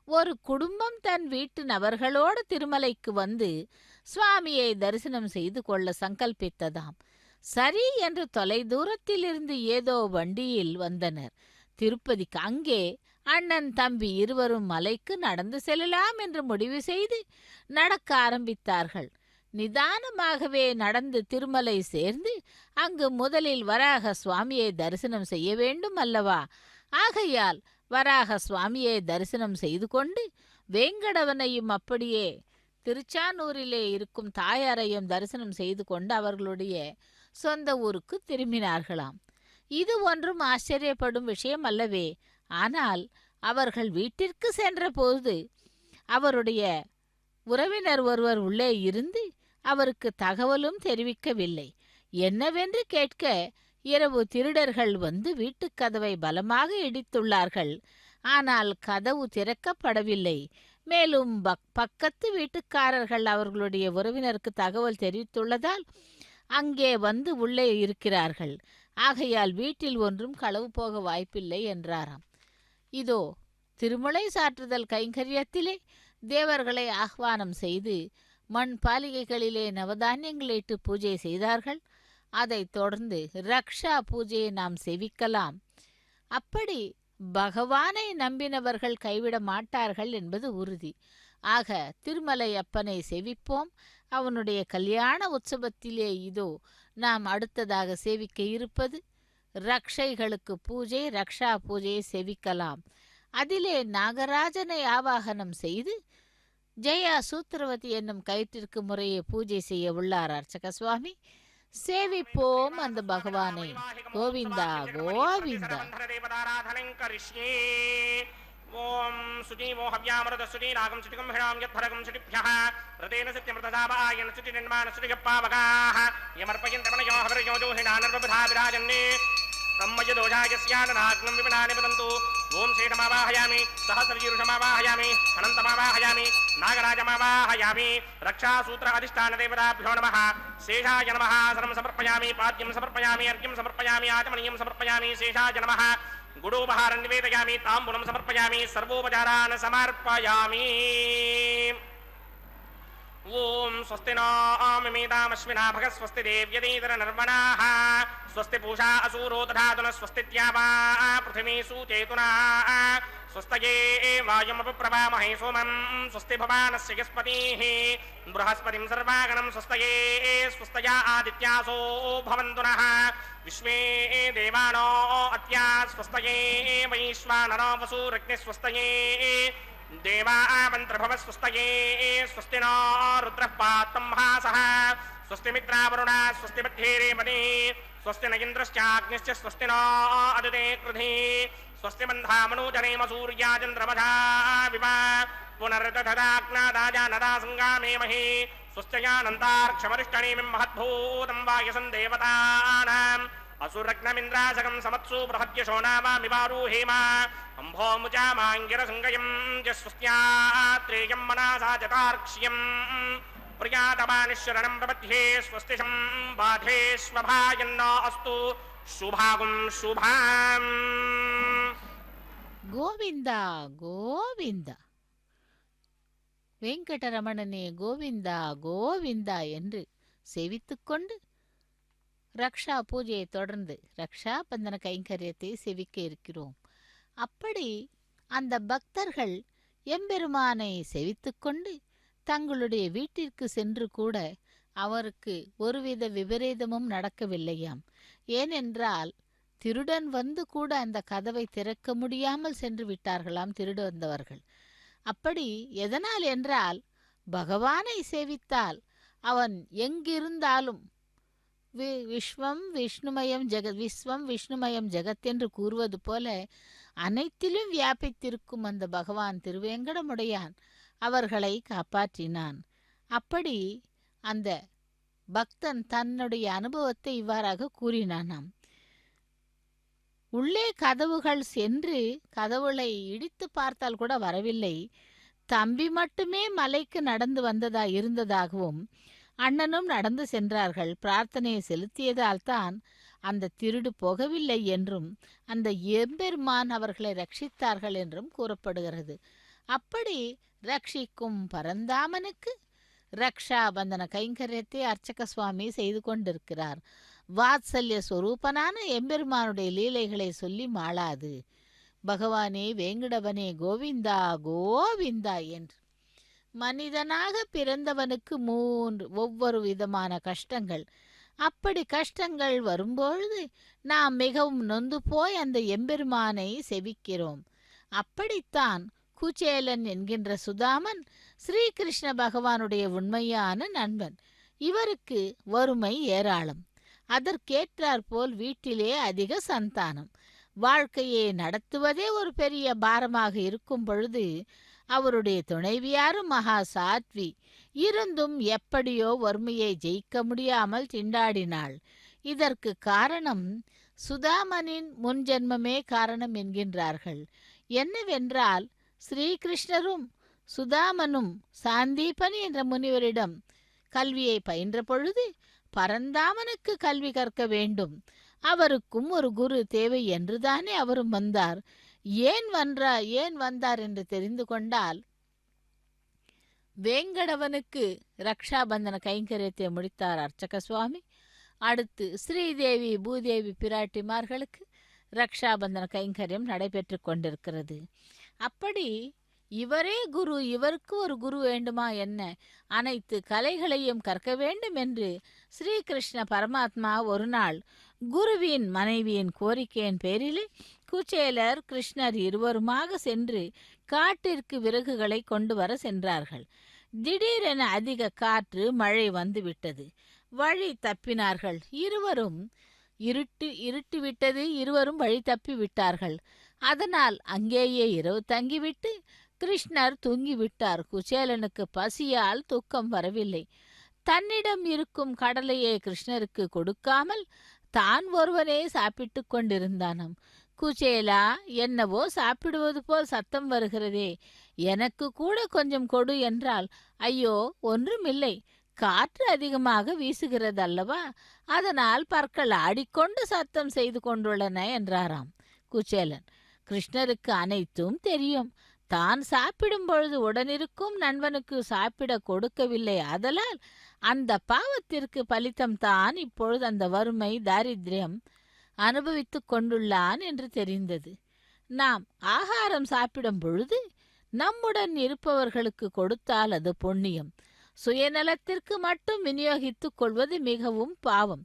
ஒரு குடும்பம் தன் வீட்டு நபர்களோடு திருமலைக்கு வந்து சுவாமியை தரிசனம் செய்து கொள்ள சங்கல்பித்ததாம். சரி என்று தொலைதூரத்திலிருந்து ஏதோ வண்டியில் வந்தனர் திருப்பதிக்கு. அங்கே அண்ணன் தம்பி இருவரும் மலைக்கு நடந்து செல்லலாம் என்று முடிவு செய்து நடக்க ஆரம்பித்தார்கள். நிதானமாகவே நடந்து திருமலை சேர்ந்து அங்கு முதலில் வராக சுவாமியை தரிசனம் செய்ய வேண்டும் அல்லவா? ஆகையால் வராக சுவாமியை தரிசனம் செய்து கொண்டு வேங்கடவனையும் அப்படியே திருச்சானூரிலே இருக்கும் தாயாரையும் தரிசனம் செய்து கொண்டு அவர்களுடைய சொந்த ஊருக்கு திரும்பினார்களாம். இது ஒன்றும் ஆச்சரியப்படும் விஷயம் அல்லவே. ஆனால் அவர்கள் வீட்டிற்கு சென்ற போது அவருடைய உறவினர் ஒருவர் உள்ளே இருந்து அவருக்கு தகவலும் தெரிவிக்கவில்லை. என்னவென்று கேட்க, இரவு திருடர்கள் வந்து வீட்டுக் கதவை பலமாக இடித்துள்ளார்கள். ஆனால் கதவு திறக்கப்படவில்லை. மேலும் பக்கத்து வீட்டுக்காரர்கள் அவர்களுடைய உறவினருக்கு தகவல் தெரிவித்துள்ளதால் அங்கே வந்து உள்ளே இருக்கிறார்கள். ஆகையால் வீட்டில் ஒன்றும் களவு போக வாய்ப்பில்லை என்றாராம். இதோ திருமலை சாற்றுதல் கைங்கரியத்திலே தேவர்களை ஆஹ்வானம் செய்து மண் பாலிகைகளிலே நவதானியங்களிட்டு பூஜை செய்தார்கள். அதைத் தொடர்ந்து ரக்ஷா பூஜையை நாம் செவிக்கலாம். அப்படி பகவானை நம்பினவர்கள் கைவிட மாட்டார்கள் என்பது உறுதி. ஆக திருமலை அப்பனை செவிப்போம். அவனுடைய கல்யாண உற்சவத்திலே இதோ நாம் அடுத்ததாக சேவிக்க இருப்பது ரக்ஷைகளுக்கு பூஜை, ரக்ஷா பூஜையை செவிக்கலாம். அதிலே நாகராஜனை ஆவாகனம் செய்து ஜெயா சூத்திரவதி என்னும் கயிற்றிற்கு முறையே பூஜை செய்ய உள்ளார் அர்ச்சக சுவாமி. சேவிப்போம் அந்த பகவானை. கோவிந்தா கோவிந்தா. ஓம் சுஜீவோ ஹவ்யாமருத சுஜீராகம் சுடிகம் ஹிராம் யத்பரகம் சுடிப்யஹ ரதேன சத்யமிருதசாபாயன சுடிநிர்மாண சுடிகப்பாவகாஹ யமர்ப்பயந்தமனயோ ஹவரயோ ஜோஹினானர்வபதா விராஜன்னே ब्रह्मयदोषायस्याननाग्नं विपणानि वदन्तु. ओम शेषमावाहयामि, सहस्रजीरुषमावाहयामि, अनन्तमावाहयामि, नागराजमावाहयामि. रक्षासूत्र अधिष्ठानदेवताभ्यो नमः. शेषाय नमः. सर्वं समर्पयामि. पाद्यं समर्पयामि, अर्घ्यं समर्पयामि, आचमनीयं समर्पयामि. शेषाय नमः. गुडोपहारं निवेदयामि, ताम्बूलं समर्पयामि, सर्वोपचारान् समर्पयामि. ओम स्वस्ति नो मिमेतामश्विना भगः स्वस्ति देव्यदेतर नर्वणाः स्वस्ति पूषा असूरो दधातुनः स्वस्तित्यावा पृथिवी सूचेतुना स्वस्तये वायुमपप्रभामहे सोमं स्वस्ति भवानस्य यस्पतिः बृहस्पतिं सर्वागणं स्वस्तये स्वस्तया आदित्यासो भवन्तु नः विश्वे देवानो अत्या स्वस्तये वैश्वानरो वसुरग्निः स्वस्तये देवा मंत्रभव स्वस्तये स्वस्ति नो रुद्रः पात्रं हासः स्वस्ति मित्रावरुणा स्वस्ति मध्ये रेवती स्वस्ति न इन्द्रश्चाग्निश्च स्वस्ति नो अदिते कृधि स्वस्ति बन्धामनूजनेम सूर्याचन्द्रमसा विवा पुनर्दधदाग्नादाजा संगामेमहि स्वस्त्ययानन्तार्क्षमरिष्टनेमिं महद्भूतं वायसं देवतानाम् असुरग्नमिन्द्रासकं समत्सु बृहद्यशो नामामिवारूहेम अम्भोमुचामाङ्गिरसङ्गयं जस्वस्त्यात्रेयं मनासा जतार्क्ष्यम् प्रियातमानिशरणं प्रपद्ये स्वस्तिशं बाधे स्वभायन्न अस्तु शुभागुं शुभाम् கோவிந்தா கோவிந்தா, வெங்கடரமணனே கோவிந்தா கோவிந்தா என்று செவித்துக்கொண்டு ரக்ஷா பூஜையை தொடர்ந்து ரக்ஷா பந்தன கைங்கரியத்தை செவிக்க இருக்கிறோம். அப்படி அந்த பக்தர்கள் எம்பெருமானை செவித்துக்கொண்டு தங்களுடைய வீட்டிற்கு சென்று கூட அவருக்கு ஒருவித விபரீதமும் நடக்கவில்லையாம். ஏனென்றால் திருடன் வந்து கூட அந்த கதவை திறக்க முடியாமல் சென்று விட்டார்களாம் திருடு வந்தவர்கள். அப்படி எதனால் என்றால் பகவானை சேவித்தால் அவன் எங்கிருந்தாலும் விஸ்வம் விஷ்ணுமயம் ஜெகத் என்று கூறுவது போல அனைத்திலும் வியாபித்திருக்கும் அந்த பகவான் திருவேங்கடமுடையான் அவர்களை காப்பாற்றினான். அப்படி அந்த பக்தன் தன்னுடைய அனுபவத்தை இவ்வாறாக கூறினானாம். உள்ளே கதவுகள் சென்று கதவுகளை இடித்து பார்த்தால் கூட வரவில்லை. தம்பி மட்டுமே மலைக்கு நடந்து இருந்ததாகவும் அண்ணனும் நடந்து சென்றார்கள். பிரார்த்தனையை செலுத்தியதால் தான் அந்த திருடு போகவில்லை என்றும் அந்த எம்பெருமான் அவர்களை ரட்சித்தார்கள் என்றும் கூறப்படுகிறது. அப்படி ரட்சிக்கும் பரந்தாமனுக்கு ரக்ஷா பந்தன கைங்கரியத்தை அர்ச்சக சுவாமி செய்து கொண்டிருக்கிறார். வாத்சல்ய ஸ்வரூபனான எம்பெருமானுடைய லீலைகளை சொல்லி மாளாது. பகவானே வேங்கடவனே கோவிந்தா கோவிந்தா என்று மனிதனாக பிறந்தவனுக்கு ஒவ்வொரு விதமான கஷ்டங்கள். அப்படி கஷ்டங்கள் வரும்பொழுது நாம் மிகவும் நொந்து போய் அந்த எம்பெருமானை செவிக்கிறோம். அப்படித்தான் குச்சேலன் என்கின்ற சுதாமன் ஸ்ரீகிருஷ்ண பகவானுடைய உண்மையான நண்பன். இவருக்கு வறுமை ஏராளம். அதற்கேற்றாற்போல் வீட்டிலே அதிக சந்தானம். வாழ்க்கையை நடத்துவதே ஒரு பெரிய பாரமாக இருக்கும் பொழுது அவருடைய துணைவியாரும் மகா சாத்வி இருந்தும் எப்படியோ வறுமையை ஜெயிக்க முடியாமல் திண்டாடினாள். இதற்கு காரணம் சுதாமனின் முன்ஜென்மமே காரணம் என்கின்றார்கள். என்னவென்றால் ஸ்ரீகிருஷ்ணரும் சுதாமனும் சாந்தீபன் என்ற முனிவரிடம் கல்வியை பயின்ற பொழுது பரந்தாமனுக்கு கல்வி கற்க வேண்டும், அவருக்கும் ஒரு குரு தேவை என்றுதானே அவரும் வந்தார். ஏன் வந்தார் என்று தெரிந்து கொண்டால் வேங்கடவனுக்கு ரக்ஷாபந்தன கைங்கரியத்தை முடித்தார் அர்ச்சக சுவாமி. அடுத்து ஸ்ரீதேவி பூதேவி பிராட்டிமார்களுக்கு ரக்ஷாபந்தன கைங்கரியம் நடைபெற்று கொண்டிருக்கிறது. அப்படி இவரே குரு, இவருக்கு ஒரு குரு வேண்டுமா என்ன? அனைத்து கலைகளையும் கற்க வேண்டும் என்று ஸ்ரீகிருஷ்ண பரமாத்மா ஒரு நாள் குருவின் மனைவியின் கோரிக்கையின் பேரிலே குச்சேலர் கிருஷ்ணர் இருவருமாக சென்று காட்டிற்கு விறகுகளை கொண்டு வர சென்றார்கள். திடீரென அதிக காற்று மழை வந்துவிட்டது. வழி தப்பினார்கள். இருட்டுவிட்டது. இருவரும் வழி தப்பி விட்டார்கள். அதனால் அங்கேயே இரவு தங்கிவிட்டு கிருஷ்ணர் தூங்கிவிட்டார். குச்சேலனுக்கு பசியால் தூக்கம் வரவில்லை. தன்னிடம் இருக்கும் கடலையே கிருஷ்ணருக்கு கொடுக்காமல் தான் ஒருவனே சாப்பிட்டு கொண்டிருந்தானாம். குச்சேலா, என்னவோ சாப்பிடுவது போல் சத்தம் வருகிறதே, எனக்கு கூட கொஞ்சம் கொடு என்றால், ஐயோ ஒன்றுமில்லை, காற்று அதிகமாக வீசுகிறது அல்லவா, அதனால் பற்கள் ஆடிக்கொண்டு சத்தம் செய்து கொண்டுள்ளன என்றாராம் குச்சேலன். கிருஷ்ணருக்கு அனைத்தும் தெரியும். தான் சாப்பிடும் பொழுது உடனிருக்கும் நண்பனுக்கு சாப்பிட கொடுக்கவில்லை. ஆதலால் அந்த பாவத்திற்கு பலித்தம் தான் இப்பொழுது அந்த வறுமை தாரித்யம் அனுபவித்துக் கொண்டுள்ளான் என்று தெரிந்தது. நாம் ஆகாரம் சாப்பிடும் பொழுது நம்முடன் இருப்பவர்களுக்கு கொடுத்தால் அது புண்ணியம். சுயநலத்திற்கு மட்டும் விநியோகித்துக் கொள்வது மிகவும் பாவம்.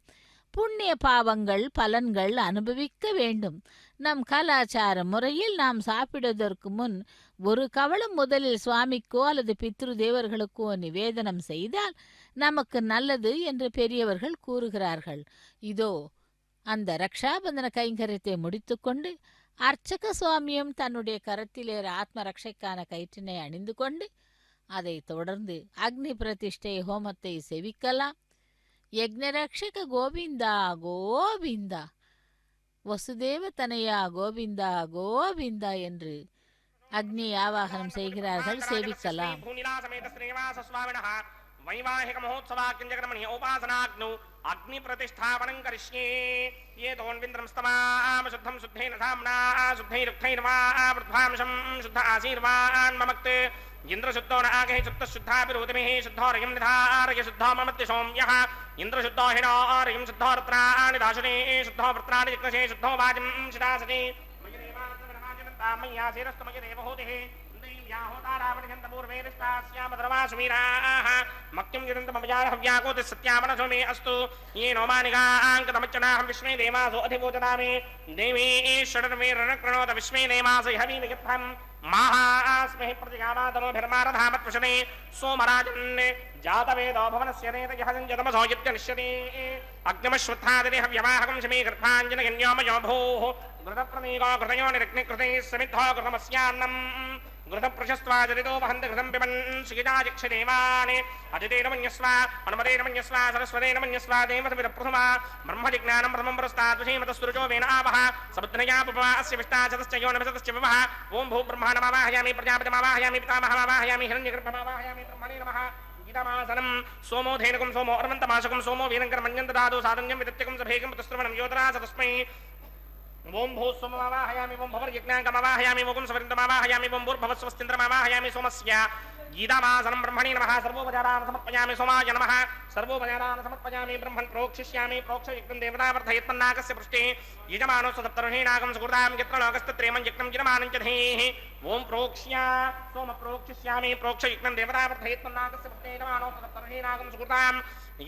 புண்ணிய பாவங்கள் பலன்கள் அனுபவிக்க வேண்டும். நம் கலாச்சார முறையில் நாம் சாப்பிடுவதற்கு முன் ஒரு கவளம் முதலில் சுவாமிக்கோ அல்லது பித்ரு தேவர்களுக்கோ நிவேதனம் செய்தால் நமக்கு நல்லது என்று பெரியவர்கள் கூறுகிறார்கள். இதோ அந்த ரக்ஷாபந்தன கைங்கரியத்தை முடித்துக்கொண்டு அர்ச்சக சுவாமியும் தன்னுடைய கரத்திலே ஆத்மரட்சைக்கான கயிற்றினை அணிந்து கொண்டு அதை தொடர்ந்து அக்னி பிரதிஷ்டை ஹோமத்தை செவிக்கலாம். யக்ஞரக்ஷக கோவிந்தா கோவிந்தா, வசுதேவ தனையா கோவிந்தா கோவிந்தா என்று அக்னி ஆவாகனம் செய்கிறார்கள். சேவிக்கலாம். वैवाहिक महोत्सवाग्निजगरमणि उपासनाग्नौ अग्नि प्रतिष्ठापनं करिष्ये ये दोन्विन्द्रं स्तमाम शुद्धं शुद्धेन धाम्ना शुद्धैरुक्थैर्वा वृद्धांशं शुद्ध आशीर्वान् ममक्ते इन्द्रशुद्धो न आगहि शुद्धः शुद्धाभिरोधिमिः शुद्धोरयं निधारय शुद्धो ममत्ति सोम्यः इन्द्रशुद्धो हिनोरयं शुद्धो रत्राणि दाशुने शुद्धो वृत्राणि जिग्नशे शुद्धो वाजं शिदासति मय्या शिरस्तमय देवहूतिः मक्तिं हव्याकोति सत्यामनसो मे अस्तु ये नोमानिकाङ्कतमच्चनाहं विश्वे देवासो अधिभूतदामे देवी षडर्मे रणकृणोत विश्वे देवासो हवीनियत्थं महास्महि प्रतिगामातनोभिर्मारधामत्वशने सोमराजन् जातवेदो भवनस्य नेतयः सञ्जतमसो यत्यनिष्यति अग्निमश्वत्थादिने हव्यवाहकं शमे कृत्वाञ्जनगन्योमयो भूः घृतप्रनीको कृतयो निरग्निकृते समिद्धो कृतमस्यान्नम् घृतप्रशस्त्वाजरितो वहन्त घृतं पिबन् श्रीजाजिक्षदेवाने अजितेन मन्यस्वा अनुमतेन मन्यस्वा सरस्वतेन मन्यस्वा देवसविरप्रथमा ब्रह्मजिज्ञानं प्रथमं पुरस्ताद्विषेमतस्तुरुचो वेन आवः समुद्रया पुपमा अस्य विष्टाचतश्च योनमसतश्च विवः ॐ भूब्रह्मा नमावाहयामि प्रजापतिमावाहयामि पितामहमावाहयामि हिरण्यगर्भमावाहयामि ब्रह्मणे नमः गीतामासनं सोमो धेनुकं सोमो अर्वन्तमाशकं सोमो वीरङ्करमन्यन्त दादो साधन्यं विदत्यकं सभेकं तस्त्रवणं योतरा सतस्मै ओम भूस्वमावाहयामि ओम भवर्यज्ञाङ्गमावाहयामि ओम सवरिन्दमावाहयामि ओम भूर्भवस्वस्तिन्द्रमावाहयामि सोमस्य गीतामासनं ब्रह्मणे नमः सर्वोपचारान् समर्पयामि सोमाय नमः सर्वोपचारान् समर्पयामि ब्रह्मन् प्रोक्षिष्यामि प्रोक्षयज्ञं देवतावर्धयत्मन्नाकस्य पृष्ठे यजमानो सप्तर्षीणागं सुकृतां यत्र लोकस्तत्रेमं यज्ञं यजमानं च धेः ओम प्रोक्ष्य सोम प्रोक्षिष्यामि प्रोक्षयज्ञं देवतावर्धयत्मन्नाकस्य पृष्ठे यजमानो सप्तर्षीणागं सुकृतां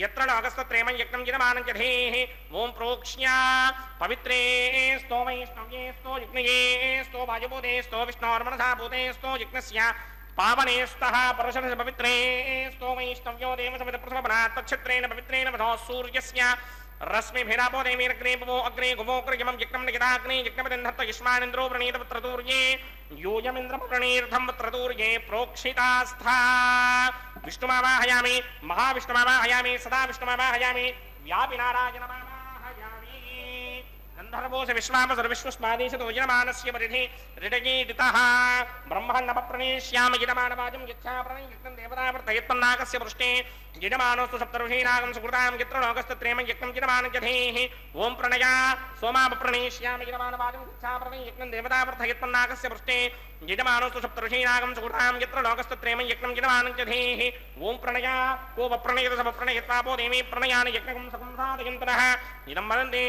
यत्र लोकस्तत्रेमं यज्ञं यजमानं च धेः ओम प्रोक्ष्य पवित्रे स्तो वैष्णव्ये स्तो यज्ञये स्तो वायुभूते स्तो विष्णोर्मनसा भूते स्तो यज्ञस्य पावने स्तः परशुरस पवित्रे स्तो वैष्णव्यो देवसमितप्रथमपनात् तच्छत्रेण पवित्रेण वधो सूर्यस्य रश्मिभिरापो देवीरग्ने पवो अग्ने गुवोग्रयमं यज्ञं निगिताग्ने यज्ञपतिन्धत्त युष्मानिन्द्रो प्रणीत पुत्रतूर्ये यूयमिन्द्रप्रणीर्धं पुत्रतूर्ये प्रोक्षितास्था विष्णुमावाहयामि महाविष्णुमावाहयामि सदा विष्णुमावाहयामि व्यापिनारायणमावाहयामि गन्धर्वोऽसि विश्वावसुर विश्वस्मादेशतो यजमानस्य परिधि ऋडगीडितः ब्रह्मण्णपप्रणेष्यामि यजमानवाजं यच्छाप्रणयज्ञं देवतावर्तयत्मन्नाकस्य पृष्ठे यजमानोऽस्तु सप्तऋषीणागं सुकृतां यत्र लोकस्तत्रेमं यज्ञं यजमानं च धेः ॐ प्रणया सोमापप्रणेष्यामि यजमानवाजं यच्छाप्रणयज्ञं देवतावर्तयत्मन्नाकस्य पृष्ठे यजमानोऽस्तु सप्तऋषीणागं सुकृतां यत्र लोकस्तत्रेमं यज्ञं यजमानं च धेः ॐ प्रणया कोपप्रणयत समप्रणयत्वापो देवी प्रणयानि यज्ञकं सकं साधयन्तनः इदं वदन्ते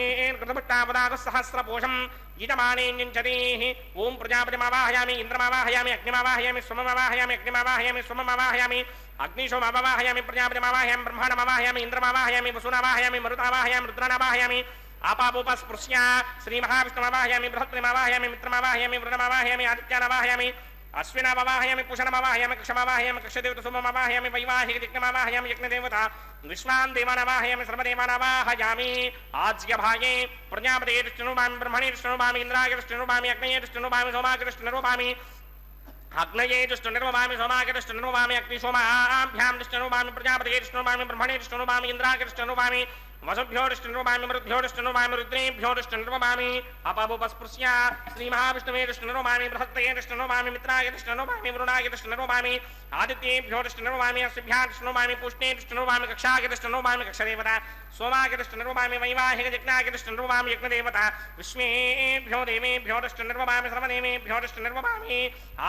सहस्रपोषं यजमानेऽन्यञ्चतेः ॐ प्रजापतिमावाहयामि इन्द्रमावाहयामि अग्निमावाहयामि सोममावाहयामि अग्निमावाहयामि सोममावाहयामि अग्निशोमावाहयामि प्रजापतिमावाहयामि ब्रह्माणमावाहयामि इन्द्रमावाहयामि वसुनावाहयामि मरुतावाहयामि रुद्रानावाहयामि आपापोपस्पृश्य श्रीमहाविष्णुमावाहयामि बृहत्रिमावाहयामि मित्रमावाहयामि वरुणमावाहयामि आदित्यानावाहयामि अश्विनावाहयामि पुषणमावाहयामि कक्षमावाहयामि कक्षदेवतसोममावाहयामि वैवाहिकयज्ञमावाहयामि यज्ञदेवता विश्वान् देवानावाहयामि सर्वदेवानावाहयामि आज्यभागे प्रजापते दृष्टिनुभामि ब्रह्मणे दृष्टिनुभामि इन्द्राय दृष्टिनुभामि अग्नये दृष्टिनुभामि सोमाय दृष्टिनुभामि अग्नये दृष्टिनुभामि सोमाय दृष्टिनुभामि अग्निशोमाभ्यां दृष्टिनुभामि प्रजापते दृष्टिनुभामि ब्रह्मणे दृष्टिनुभामि इन्द्राय दृष्टिनुभामि वसुभ्यो दृष्टिनुभामि मरुद्भ्यो दृष्टिनुभामि रुद्रेभ्यो दृष्टिनुभामि अपापोपस्पृश्य श्रीमहाविष्णवे दृष्टिनुभामि बृहत्तये दृष्टिनुभामि मित्राय दृष्टिनुभामि वरुणाय दृष्टिनुभामि आदित्येभ्यो दृष्टिनुभामि अश्विभ्यः दृष्टिनुभामि पुष्णे दृष्टिनुभामि कक्षाय दृष्टिनुभामि कक्षदेवता सोमाय दृष्टिनुभामि वैवाहिकयज्ञाय दृष्टिनुभामि यज्ञदेवता विश्वेभ्यो देवेभ्यो दृष्टिनुभामि सर्वदेवेभ्यो दृष्टिनुभामि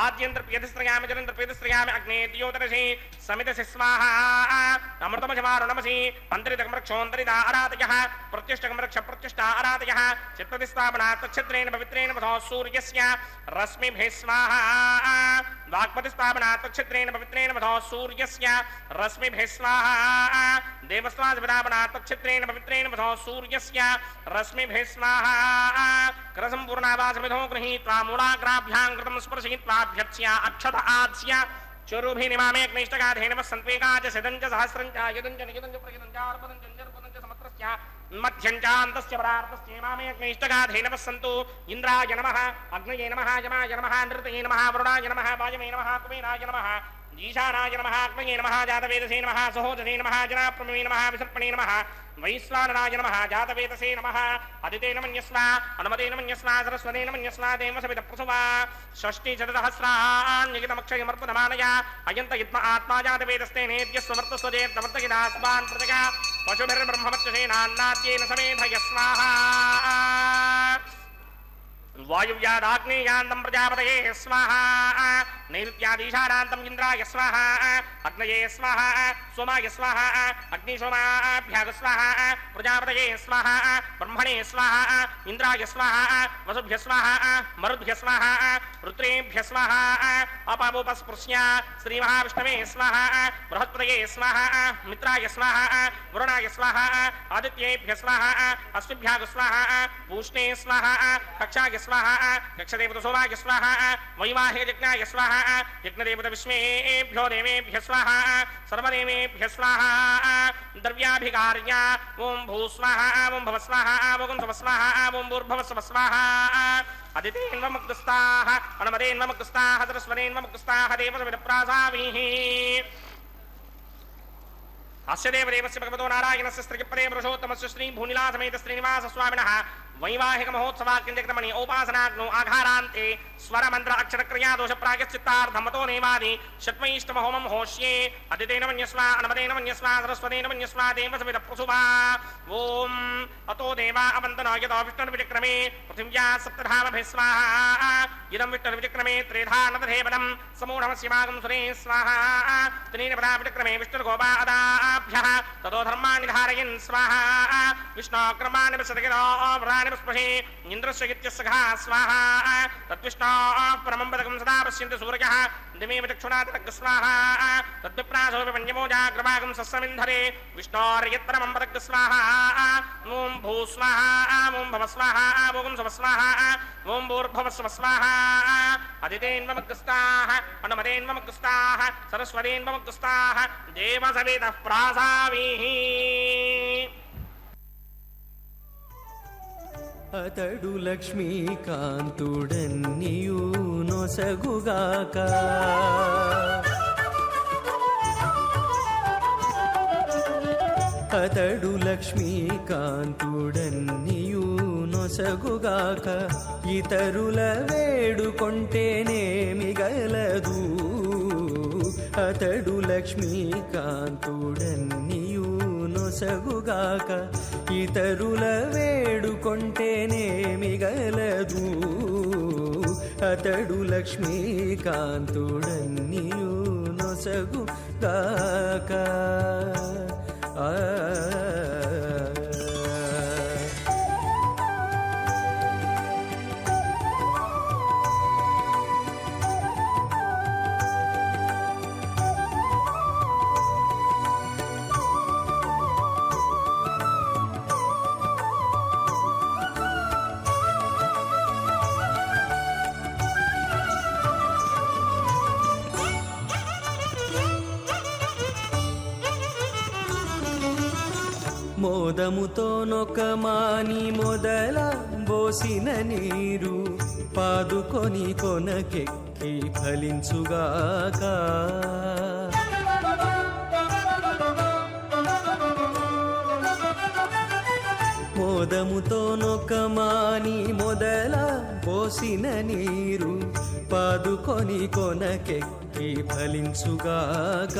आद्यन्त्रप्यधिस्त्रयामि जलन्त्रप्यधिस्त्रयामि अग्ने द्योतरसि समितसि स्वाहा अमृतमजमारुणमसि अन्तरितकमृक्षोऽन्तरिता आराधयः प्रत्यष्टकं रक्ष प्रतिष्ठा आराधयः चित्तप्रतिस्थापनात् तच्छत्रेण पवित्रेण वधो सूर्यस्य रश्मिभिः स्वाहा वाक्पतिस्थापनात् तच्छत्रेण पवित्रेण वधो सूर्यस्य रश्मिभिः स्वाहा देवस्वादिपदापनात् तच्छत्रेण पवित्रेण वधो सूर्यस्य रश्मिभिः स्वाहा करसम्पूर्णावासमिधो गृहीत्वा मूलाग्राभ्यां कृतं स्पर्शयित्वाभ्यर्च्य अक्षत आद्स्य चरुभिनिमामे अग्निष्टगाधेन सन्त्वेकाच सिदञ्च सहस्रञ्च यदञ्च नियदञ्च प्रयदञ्च अर्पदञ्च जर्पदञ्च समत्रस्य మధ్యంచాంతస్య పరార్థస్య మామే అగ్నిష్టగాధే నమః సంతు ఇంద్రాయ నమః అగ్నయే నమః యమాయ నమః నృతయే నమః వరుణాయ నమః వాయవే నమః కుబేరాయ నమః ఈశానాయ నమః అగ్నయే నమః జాతవేదసే నమః సహోదసే నమః జనాప్రమే నమః విసర్పణే నమః వైశ్వానరాయ నమః జాతవేదసే నమః అదితేన మన్యస్వ అనుమతేన మన్యస్వ సరస్వతేన మన్యస్వ దేవసవిత ప్రసవా షష్ఠి శతసహస్రాణ్యగితమక్షయమర్పదమానయ అయంత యుద్మ ఆత్మా జాతవేదస్తే నేద్యస్వవర్తస్వదేర్తవర్తగిదాస్మాన్ ప్రజగా పశుభిర్బ్రహ్మవత్సేనాన్నాద్యేన సమేధయ స్వాహా వాయువ్యాదాగ్నేయాంతం ప్రజాపతయే స్వాహా నైరుత్యాదీశానాంతం ఇంద్రాయ స్వాహా అగ్నయే స్వాహా సోమాయ స్వాహా అగ్నిసోమాభ్యాగ స్వాహా ప్రజాపతయే స్వాహా బ్రహ్మణే స్వాహా ఇంద్రాయ స్వాహా వసుభ్య స్వాహా మరుద్భ్య స్వాహా రుద్రేభ్య స్వాహా అపాపోపస్పృశ్య శ్రీమహావిష్ణవే స్వాహా బృహస్పతయే స్వాహా మిత్రాయ స్వాహా వరుణాయ స్వాహా ఆదిత్యేభ్య స్వాహా అశ్విభ్యాగ స్వాహా పూష్ణే స్వాహా కక్షాయ స్వాహా యక్షదేవత సోమాయ స్వాహా వైవాహికయజ్ఞాయ స్వాహా యజ్ఞదేవత విష్ణేభ్యో దేవేభ్య స్వాహా సర్వదేవేభ్య స్వాహా ద్రవ్యాభికార్య ఓం భూ స్వాహా ఓం భవ స్వాహా ఓం భవ స్వాహా ఓం భూర్భవ స్వాహా అదితేన్వముక్తస్థాః అనుమతేన్వముక్తస్థాః సరస్వతేన్వముక్తస్థాః దేవసవిదప్రాసావిః అస్య దేవదేవస్య భగవతో నారాయణస్య స్త్రీపదే పురుషోత్తమస్య శ్రీ భూనిలాసమేత శ్రీనివాస స్వామినః వైవాహిక మహోత్సవాక్యంజక్రమణి ఔపాసనాగ్నో ఆఘారాంతే స్వరమంత్ర అక్షర క్రియా దోష ప్రాయశ్చిత్తార్థమతో నేవాది షట్మైష్టమహోమం హోష్యే అదితేన మన్యస్వ అనుమతేన మన్యస్వ సరస్వతేన మన్యస్వ దేవసవిద ప్రసుభా ఓం అతో దేవా అవంతనో యతో విష్ణుర్విచక్రమే పృథివ్యా సప్తధామభిः స్వాహా ఇదం విష్ణుర్విచక్రమే త్రేధా నవధేవనం సమూఢమస్యమాగం సురే స్వాహా త్రీణ పదా విచక్రమే విష్ణుర్గోపాదాభ్యः తతో ధర్మాణి ధారయన్ స్వాహా విష్ణోక్రమాణి విశతగిరో వ్రాణి పుష్పే ఇంద్రస్య గిత్యస్సఖా స్వాహా తద్విష్ణో పరమం పదకం సదా పశ్యంతి సూర్యః దిమేవ చక్షుణాత్ స్వాహా తద్విప్రాసో విపన్యమో జాగ్రవాగం సస్సమింధరే విష్ణోర్యత్పరమం పదక్ స్వాహా ఓం భూ స్వాహా ఓం భవ స్వాహా ఓం శవ స్వాహా ఓం భూర్భవ స్వాహా అదితేన్వముక్తస్థాః అనుమతేన్వముక్తస్థాః సరస్వతేన్వముక్తస్థాః దేవసవిదః ప్రాసావిః అతడు లక్ష్మీకాంతుడన్నియు నొసగుగాక అతడు లక్ష్మీకాంతుడన్నియు నొసగుగాక ఇతరుల వేడుకొంటేనేమి గలదు అతడు లక్ష్మీకాంతుడన్నియు నొసగుగాక ఇతరుల వేడుకొంటేనేమి గలదు అతడు లక్ష్మీకాంతుడన్నియు నొసగుగాక మోదముతో నొకమాని మొదల బోసిన నీరు పాదుకొని కొనకెక్కి ఫలించుగాక మోదముతో నొకమాని మొదల పోసిన నీరు పాదుకొని కొనకెక్కి ఫలించుగాక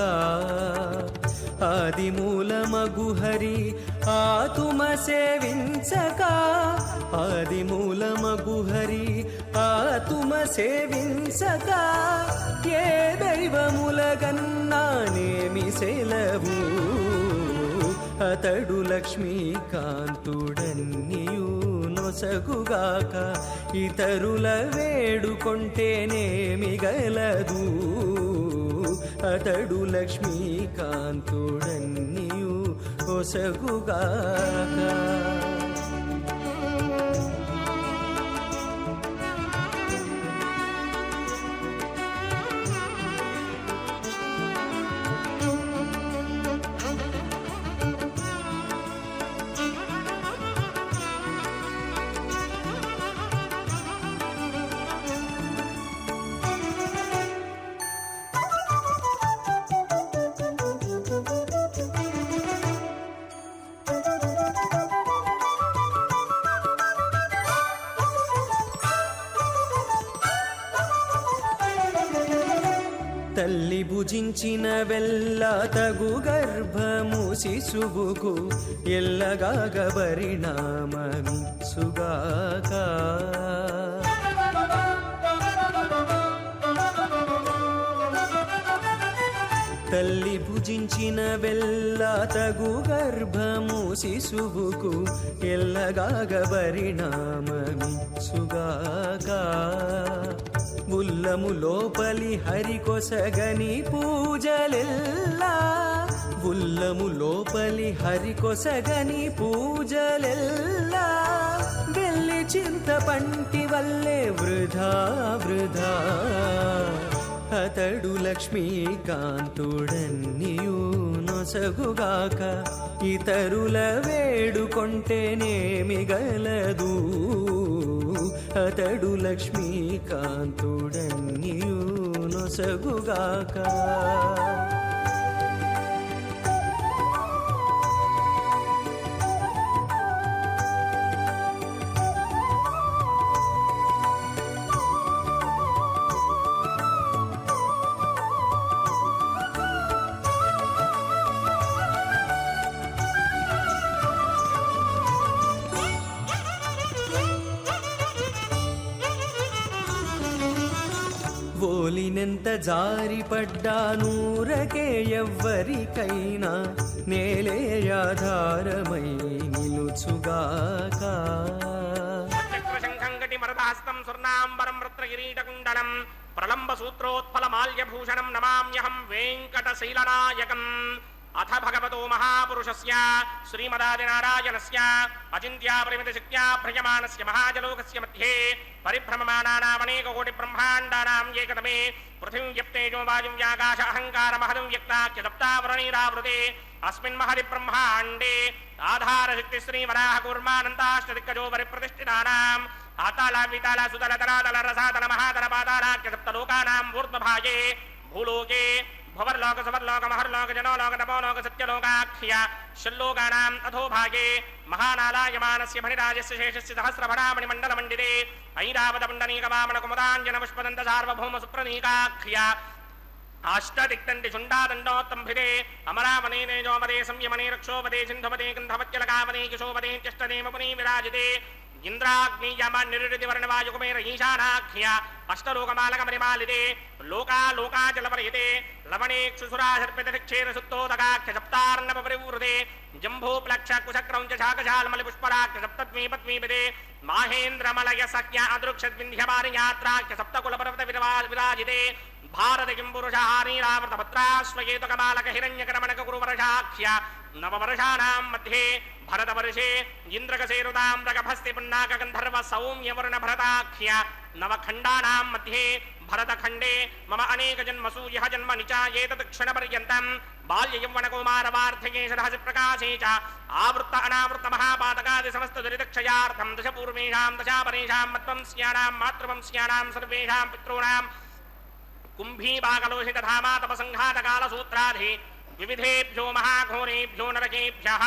ఆదిమూలమగు హరి ఆతుమ సేవించక ఆదిమూలమగు హరి ఆతుమ సేవించక ఏ దైవములగన్నానేమి సెలవు అతడు లక్ష్మీకాంతుడన్నియు నొసగుగాక ఇతరుల వేడుకొంటేనేమి గలదు అతడు లక్ష్మీకాంతుడన్నియు నొసగుగాక తల్లి భుజించిన వెల్ల తగు గర్భము శిశువుకు ఎల్లగాగ పరిణామమిచ్చుగాక. తల్లి భుజించిన వెల్ల తగు గర్భము శిశువుకు ఎల్లగాగ పరిణామమిచ్చుగాక. ఉల్లము లోపలి హరికొసగని పూజలెల్లా, ఉల్లము లోపలి హరికొసగని పూజలెల్లా, వెళ్ళి చింతపంటి వల్లే వృధా వృధా. అతడు లక్ష్మీకాంతుడన్నియు నొసగుగాక, ఇతరుల వేడుకొంటేనేమి గలదు. అతడు లక్ష్మీకాంతుడన్నియు నొసగుగాక. ఓలినెంత జారిపడ్డా నూరకే ఎవ్వరికైనా నేలే ఆధారమై నిలుచుగాక. చక్రశంఖంగటి మరదహస్తం స్వర్ణాంబరం రత్నకిరీటకుండలం ప్రలంబ సూత్రోత్పల మాల్యభూషణం నమామ్యహం వెంకటశైలనాయకం. అథ భగవతో మహాపురుషస్య శ్రీమదాదినారాయణస్య అచింత్యా పరిమిత శక్త్యా భ్రయమానస్య మహాజలోకస్య మధ్యే పరిభ్రమమానానామనేక కోటి బ్రహ్మాండానాం ఏకతమే పృథివీం యప్తేజో వాయుం వ్యాకాశ అహంకార మహదం వ్యక్తాఖ్య సప్తావరణీరావృతే అస్మిన్ మహది బ్రహ్మాండే ఆధారశక్తి శ్రీ వరాహ కూర్మానంతాష్టదిక్కజో పరిప్రతిష్ఠితానాం అతల వితల సుతల తలాతల రసాతల మహాతల పాతాళాఖ్య సప్తలోకానాం ఊర్ధ్వభాగే భూలోకే భువర్లోక సువర్లోక మహర్లోక జనోలోక తపోలోక సత్యలోకాఖ్య షల్లోకానాం అధోభాగే మహానాలాయమానస్య భణిరాజస్య శేషస్య సహస్రభణామణి మండల మండిరే ఐరావత పుండనీక వామన కుమదాంజన పుష్పదంత సార్వభౌమ సుప్రనీకాఖ్య అష్టదిక్తండి శుండాదండోత్తంభిదే అమరావనే తేజోపదే సంయమనే రక్షోపదే సింధుపదే గంధవత్యలకావనే కిశోపదే త్యష్టనేమపునీ విరాజితే ఇంద్రాగ్నియమ నిరుడితి వర్ణవాయుకుమేర ఈశానాఖ్య అష్టలోకమాలక పరిమాలితే లోకాలోకాచలపరయతే లవణేక్షుసురాశర్పితక్షేర సుత్తోదకాఖ్య సప్తార్ణవ పరివృతే జంభూప్లక్ష కుశక్రౌ చ శాకశాలమలి పుష్పరాఖ్య సప్తద్వీపద్వీపదే మాహేంద్రమలయ సఖ్య అదృక్షద్వింధ్యమాని యాత్రాఖ్య సప్తకులపర్వత విరాజితే భారత కిం పురుషహారీరావృత భద్రాశ్వయేతుకమాలక హిరణ్యకరమణక గురువర్షాఖ్య నవవర్షాణాం మధ్యే భరతవర్షే ఇంద్రకసేరుతాం రగభస్తి పున్నాక గంధర్వ సౌమ్యవరుణ భరతాఖ్య నవఖండానాం మధ్యే భరతఖండే మమ అనేక జన్మసు యః జన్మ నిచాయేతత్ క్షణపర్యంతం బాల్య యౌవన కౌమార వార్ధకే సహసి ప్రకాశే చ ఆవృత్త అనావృత్త మహాపాతకాది సమస్త దురితక్షయార్థం దశ పూర్వేషాం దశాపరేషాం మత్వంస్యానాం మాతృవంస్యానాం సర్వేషాం పితॄణాం కుంభీబాగలోహిత ధామా తపసంఘాతకాల సూత్రాధి వివిధేభ్యో మహాఘోరేభ్యో నరకేభ్యః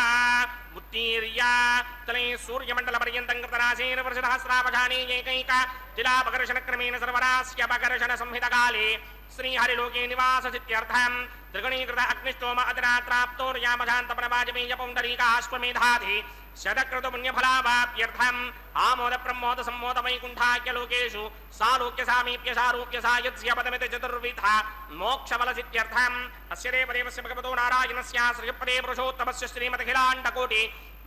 ఉత్తీర్య తలే సూర్యమండల పర్యంతం కృతరాశేన వర్షసహస్రావధానే ఏకైక తిలాపకర్షణ క్రమేణ సర్వరాస్యపకర్షణ సంహితకాలే శ్రీహరిలోకే నివాససిత్యర్థం త్రిగుణీకృత అగ్నిష్టోమ అతిరాత్రాప్తోర్యామశాంతపరవాజమేయ పౌండరీకాశ్వమేధాధి శతక్రతు పుణ్యఫలావాప్యర్థం ఆమోద ప్రమోద సమ్మోద వైకుంఠాఖ్య లోకేషు సాలోక్య సామీప్య సారూప్య సాయత్స్య పదమిత చతుర్విధ మోక్షఫలసిత్యర్థం అస్య దేవదేవస్య భగవతో నారాయణస్య శ్రీపదే పురుషోత్తమస్య శ్రీమదఖిలాండకోటి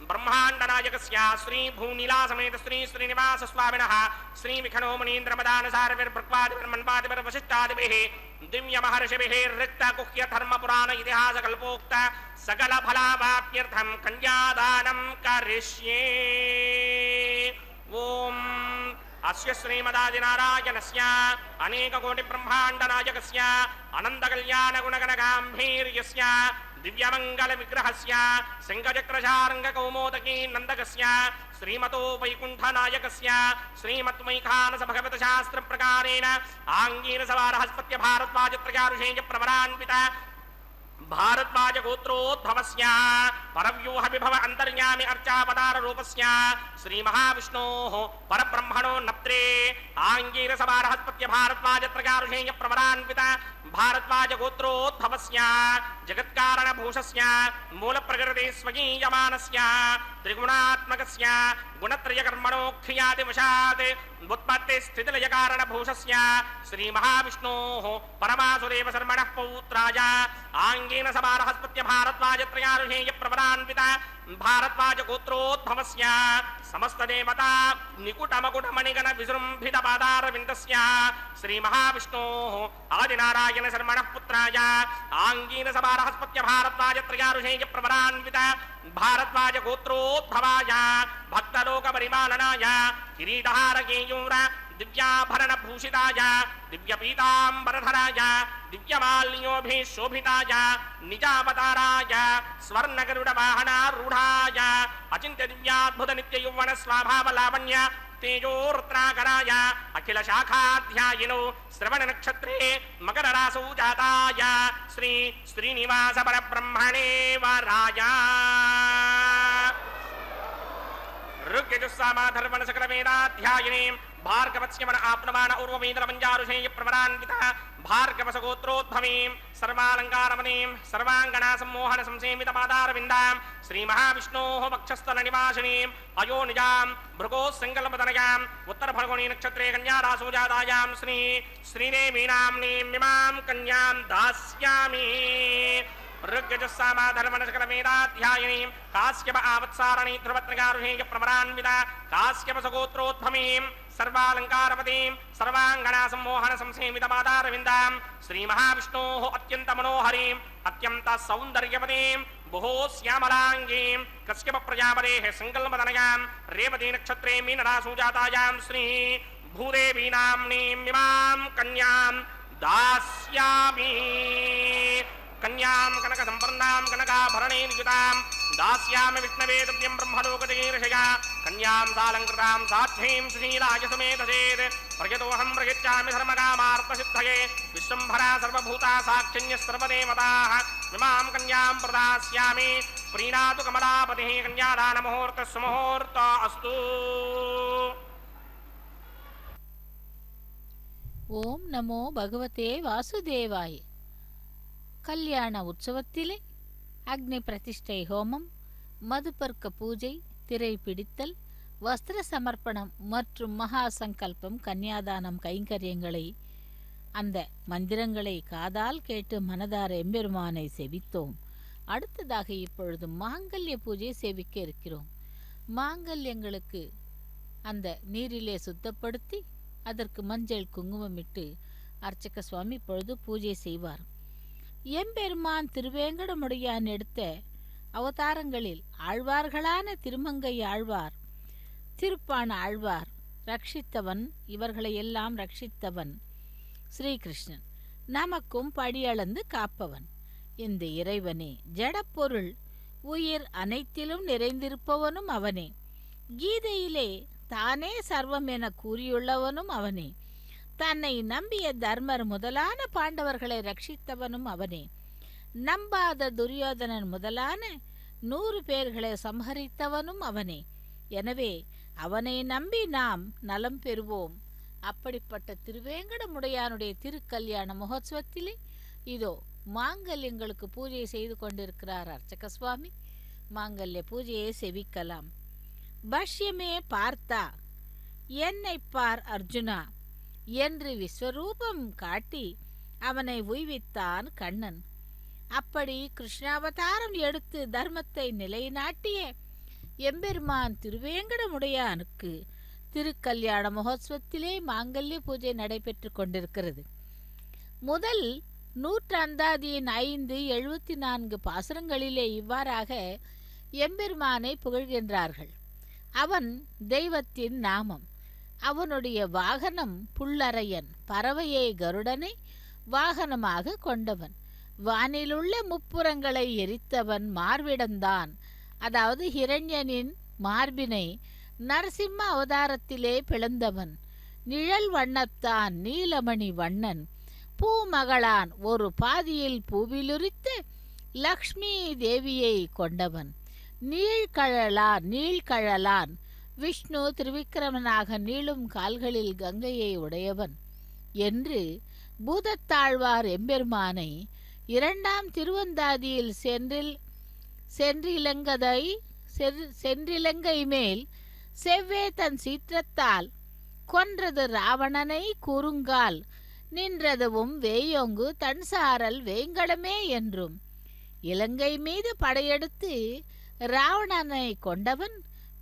బ్రహ్మాండనాయకస్య శ్రీ భూనీలా సమేత శ్రీ శ్రీనివాస స్వామినః శ్రీ విఖనో మునీంద్రమదాన సారవిర్భృక్వాదిర్మన్వాదిభిర్ వశిష్టాదిభిః దివ్య మహర్షిభిః రిక్త గుహ్య ధర్మ పురాణ ఇతిహాస కల్పోక్త సకల ఫలావాప్యర్థం కన్యాదానం కరిష్యే. ఓం అస్య శ్రీమదాదినారాయణస్య అనేక కోటి బ్రహ్మాండ నాయకస్య అనంత కళ్యాణ గుణగణ గాంభీర్యస్య దివ్యమంగళ విగ్రహస్య శంఖచక్రశారంగ కౌమోదకీ నందకస్య శ్రీమతో వైకుంఠ నాయకస్య శ్రీమద్వైఖానస భగవత శాస్త్ర ప్రకారేణ ఆంగీరస వారహస్పత్య భారద్వాజ త్రయారుషేయ ప్రవరాన్విత भारद्वाज गोत्रोद्भवस्य परव्यूह विभव अंतर्यामि अर्चावतार रूपस्य श्री महाविष्णोः परब्रह्मणो नप्त्रे आंगीरस बृहस्पत्य भारद्वाज त्रयारुषेय प्रवरान्वित भारद्वाज गोत्रोद्भवस्य जगत्कारण भूषस्य मूल प्रकृति स्वगीयमानस्य त्रिगुणात्मकस्य गुणत्रय कर्मणो क्रियाति वशात् उत्पत्ति स्थितिलय कारण भूषस्य श्री महाविष्णोः परमासुरेव शर्मणः पौत्राय आंगीन सबारहस्पत्य भारद्वाज त्रयारुषेय प्रवरान्वित भारद्वाज गोत्रोद्भवस्य समस्त देवता निकुटमकुट मणिगण विजृंभित पादारविन्दस्य श्री महाविष्णोः आदिनारायण शर्मणः पुत्राय आंगीन सबारहस्पत्य भारद्वाज त्रयारुषेय प्रवरान्वित भारद्वाज गोत्रोद्भवाय भक्तलोक परिपालनाय किरीटहार केयूर दिव्याभरण भूषिताय दिव्य पीतांबरधराय दिव्यमाल्योभिः शोभिताय निजावताराय स्वर्ण गरुड वाहनारूढाय अचिन्त्य दिव्याद्भुत नित्य यौवन स्वाभाव लावण्य तेजोरुद्राकराय अखिल शाखाध्यायिनो श्रवण नक्षत्रे मकर रासौ जाताय श्री श्रीनिवास परब्रह्मणे वराय ऋग्यजुस्सामाधर्वण सकल वेदाध्यायिने भार्गवस्यमन आप्नमान उर्ववेदन मंजारुषेय प्रवरान्विता भार्गवस गोत्रोद्भवीं सर्वालंकारमणीं सर्वांगना सम्मोहन संसेवित पादारविन्दां श्री महाविष्णोः वक्षस्थल निवासिनीं अयोनिजां भृगोः संकल्पतनयां उत्तर फल्गुनी नक्षत्रे कन्या रासो जातायां श्री श्रीदेवी नाम्नीं इमां कन्यां दास्यामि ऋग्यजुस्सामाधर्मणस्कलवेदाध्यायिनीं काश्यप आवत्सारणी ध्रुवत्रगारुषेय प्रवरान्विता काश्यपस गोत्रोद्भवीं सर्वालंकारवतीं सर्वांगना सम्मोहन संसेवित पादारविन्दां श्री महाविष्णोः अत्यंत मनोहरीं अत्यंत सौंदर्यवतीं बहु श्यामलांगीं कश्यप प्रजापतेः संकल्पतनयां रेवती नक्षत्रे मीनरासु जातायां श्री भूदेवी नाम्नीं इमां कन्यां दास्यामि कन्यां कनक संपन्नां कनकाभरणे नियुतां दास्यामि विष्णवे दिव्यं ब्रह्मलोकदेशया कन्यां सालंकृतां साध्वीं श्रीराज समेतसेत् प्रयतोऽहं प्रयच्छामि धर्मकामार्थसिद्धये विश्वम्भरा सर्वभूता साक्षिण्यः सर्वदेवताः इमां कन्यां प्रदास्यामि प्रीणातु कमलापतिः कन्यादानमुहूर्तः सुमुहूर्त अस्तु। ஓம் நமோ பகவதே வாசுதேவாய. கல்யாண உற்சவத்திலே அக்னி பிரதிஷ்டை ஹோமம், மதுபர்க்க பூஜை, திரை பிடித்தல், வஸ்திர சமர்ப்பணம் மற்றும் மகா சங்கல்பம் கன்னியாதானம் கைங்கரியங்களை அந்த மந்திரங்களை காதால் கேட்டு மனதார எம்பெருமானை செவித்தோம். அடுத்ததாக இப்பொழுது மாங்கல்ய பூஜை சேவிக்க இருக்கிறோம். மாங்கல்யங்களுக்கு அந்த நீரிலே சுத்தப்படுத்தி அதற்கு மஞ்சள் குங்குமமிட்டு அர்ச்சக சுவாமி இப்பொழுது பூஜை செய்வார். எம்பெருமான் திருவேங்கடமுடையான் எடுத்த அவதாரங்களில் ஆழ்வார்களான திருமங்கை ஆழ்வார், திருப்பான ஆழ்வார் ரட்சித்தவன், இவர்களை எல்லாம் ரட்சித்தவன் ஸ்ரீகிருஷ்ணன், நமக்கும் படியளந்து காப்பவன். இந்த இறைவனே ஜடப்பொருள் உயிர் அனைத்திலும் நிறைந்திருப்பவனும் அவனே. கீதையிலே தானே சர்வம் என கூறியுள்ளவனும் அவனே. தன்னை நம்பிய தர்மர் முதலான பாண்டவர்களை ரட்சித்தவனும் அவனே. நம்பாத துரியோதனன் முதலான 100 பேர்களை சம்ஹரித்தவனும் அவனே. எனவே அவனை நம்பி நாம் நலம் பெறுவோம். அப்படிப்பட்ட திருவேங்கடமுடையானுடைய திருக்கல்யாண மகோத்சவத்திலே இதோ மாங்கல்யங்களுக்கு பூஜை செய்து கொண்டிருக்கிறார் அர்ச்சக சுவாமி. மாங்கல்ய பூஜையை செவிக்கலாம். பாஷ்யமே பார்த்தா என்னை பார் அர்ஜுனா என்று விஸ்வரூபம் காட்டி அவனை உய்வித்தான் கண்ணன். அப்படி கிருஷ்ணாவதாரம் எடுத்து தர்மத்தை நிலைநாட்டிய எம்பெருமான் திருவேங்கடமுடையானுக்கு திருக்கல்யாண மகோத்சவத்திலே மாங்கல்ய பூஜை நடைபெற்று கொண்டிருக்கிறது. முதல் நூற்றாந்தாதியின் 574 பாசுரங்களிலே இவ்வாறாக எம்பெருமானை புகழ்கின்றார்கள். அவன் தெய்வத்தின் நாமம். அவனுடைய வாகனம் புல்லரையன், பறவையை கருடனை வாகனமாக கொண்டவன். வானிலுள்ள முப்புறங்களை எரித்தவன் மார்பிடந்தான், அதாவது ஹிரண்யனின் மார்பினை நரசிம்ம அவதாரத்திலே பிளந்தவன். நிழல் வண்ணத்தான் நீலமணி வண்ணன், பூமகளான் ஒரு பாதியில் பூவிலுரித்து லக்ஷ்மி தேவியை கொண்டவன். நீழ்கழலான் விஷ்ணு திருவிக்கிரமனாக நீளும் கால்களில் கங்கையை உடையவன் என்று பூதத்தாழ்வார் எம்பெருமானை 2ஆம் திருவந்தாதியில் சென்றிலங்கை மேல் செவ்வே தன் சீற்றத்தால் கொன்றது ராவணனை கூறுங்கால் நின்றதுவும் வேயோங்கு தன்சாரல் வேங்கடமே என்றும், இலங்கை மீது படையெடுத்து ராவணனை கொண்டவன்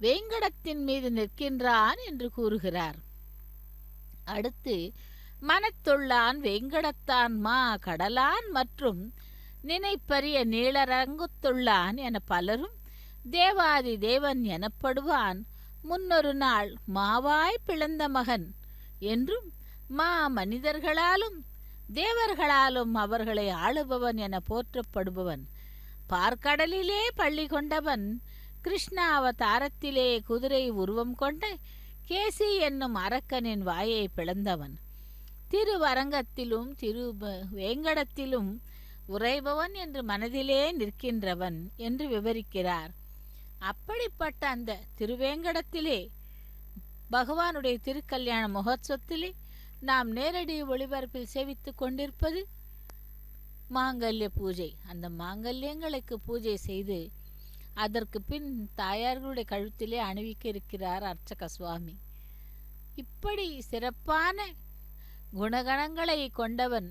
வேங்கடத்தின் மீது நிற்கின்றான் என்று கூறுகிறார். அடுத்து மனத்துள்ளான் வேங்கடத்தான் மா கடலான் மற்றும் நினைப்பரிய நீளரங்குத்துள்ளான் என பலரும் தேவாதி தேவன் எனப்படுவான் முன்னொரு நாள் மாவாய் பிளந்த மகன் என்றும் மா மனிதர்களாலும் தேவர்களாலும் அவர்களை ஆளுபவன் என போற்றப்படுபவன். பார்க்கடலிலே பள்ளி கொண்டவன் கிருஷ்ணாவதாரத்திலே குதிரை உருவம் கொண்ட கேசி என்னும் அரக்கனின் வாயை பிளந்தவன். திருவரங்கத்திலும் வேங்கடத்திலும் உறைபவன் என்று மனதிலே நிற்கின்றவன் என்று விவரிக்கிறார். அப்படிப்பட்ட அந்த திருவேங்கடத்திலே பகவானுடைய திருக்கல்யாண மகோத்சவத்திலே நாம் நேரடி ஒளிபரப்பில் சேவித்துக் கொண்டிருப்பது மாங்கல்ய பூஜை. அந்த மாங்கல்யங்களுக்கு பூஜை செய்து அதற்கு பின் தாயார்களுடைய கழுத்திலே அணிவிக்க இருக்கிறார் அர்ச்சக சுவாமி. இப்படி சிறப்பான குணகணங்களை கொண்டவன்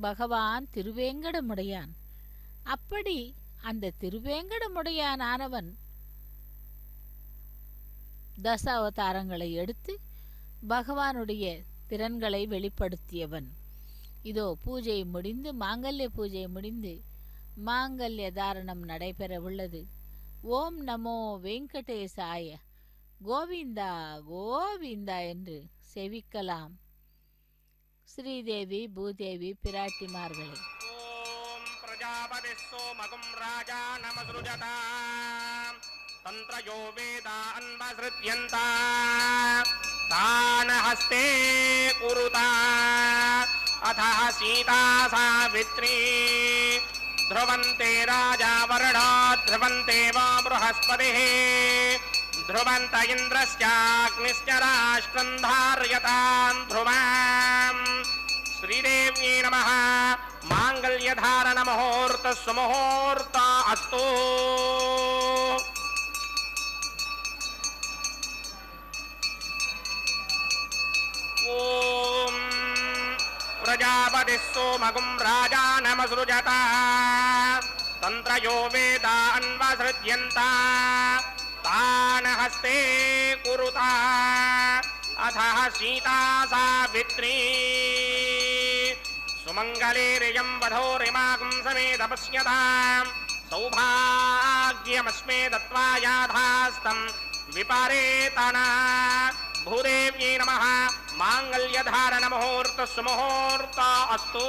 பகவான் திருவேங்கடமுடையான். அப்படி அந்த திருவேங்கடமுடையான் ஆனவன் தசாவதாரங்களை எடுத்து பகவானுடைய திறன்களை வெளிப்படுத்தியவன். இதோ பூஜை முடிந்து மாங்கல்ய பூஜை முடிந்து மாங்கல்ய தாரணம் நடைபெற உள்ளது. ஓம் நமோ வெங்கடேசாய கோவிந்தா கோவிந்தா என்று செவிக்கலாம். ஸ்ரீதேவி பூதேவி பிராட்டிமார்களே. ஓம் பிரஜாபதி சோமகும் ராஜா நமஸ்ருஜதா தந்த்ரயோ வேதான்வஸ்ருத்யந்தா தான ஹஸ்தே குருதா अथः सीता सावित्री ध्रुवन्ते राजा वरुणो ध्रुवन्ते वो बृहस्पतिः ध्रुवन्त इन्द्रश्चाग्निश्च राष्ट्रं धारयतां ध्रुवाम् श्रीदेव्यै नमः माङ्गल्यधारणमुहूर्त सुमुहूर्त अस्तु प्रजापतिः सोमगुं राजा नमसृजता तन्त्रयो वेदान्वसृज्यन्ता तान हस्ते कुरुता अथः सीता सावित्री सुमङ्गलेरियं वधूरिमागुं समेत पश्यतां सौभाग्यमस्मे दत्त्वा याथास्तं विपरेतना भूदेव्यै नमः मांगल्यधारण मुहूर्त सुमुहूर्त अस्तु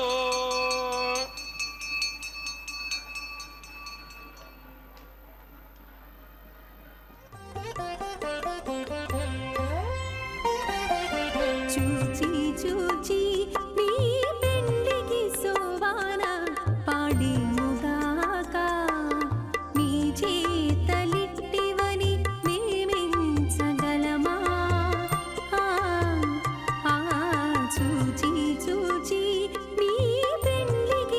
చూచి చూచి నీ పెళ్ళికి సోవాన పాడి ముగాక నీ చేతలిట్టివని మేమించగలమా చూచి చూచి నీ పెళ్ళికి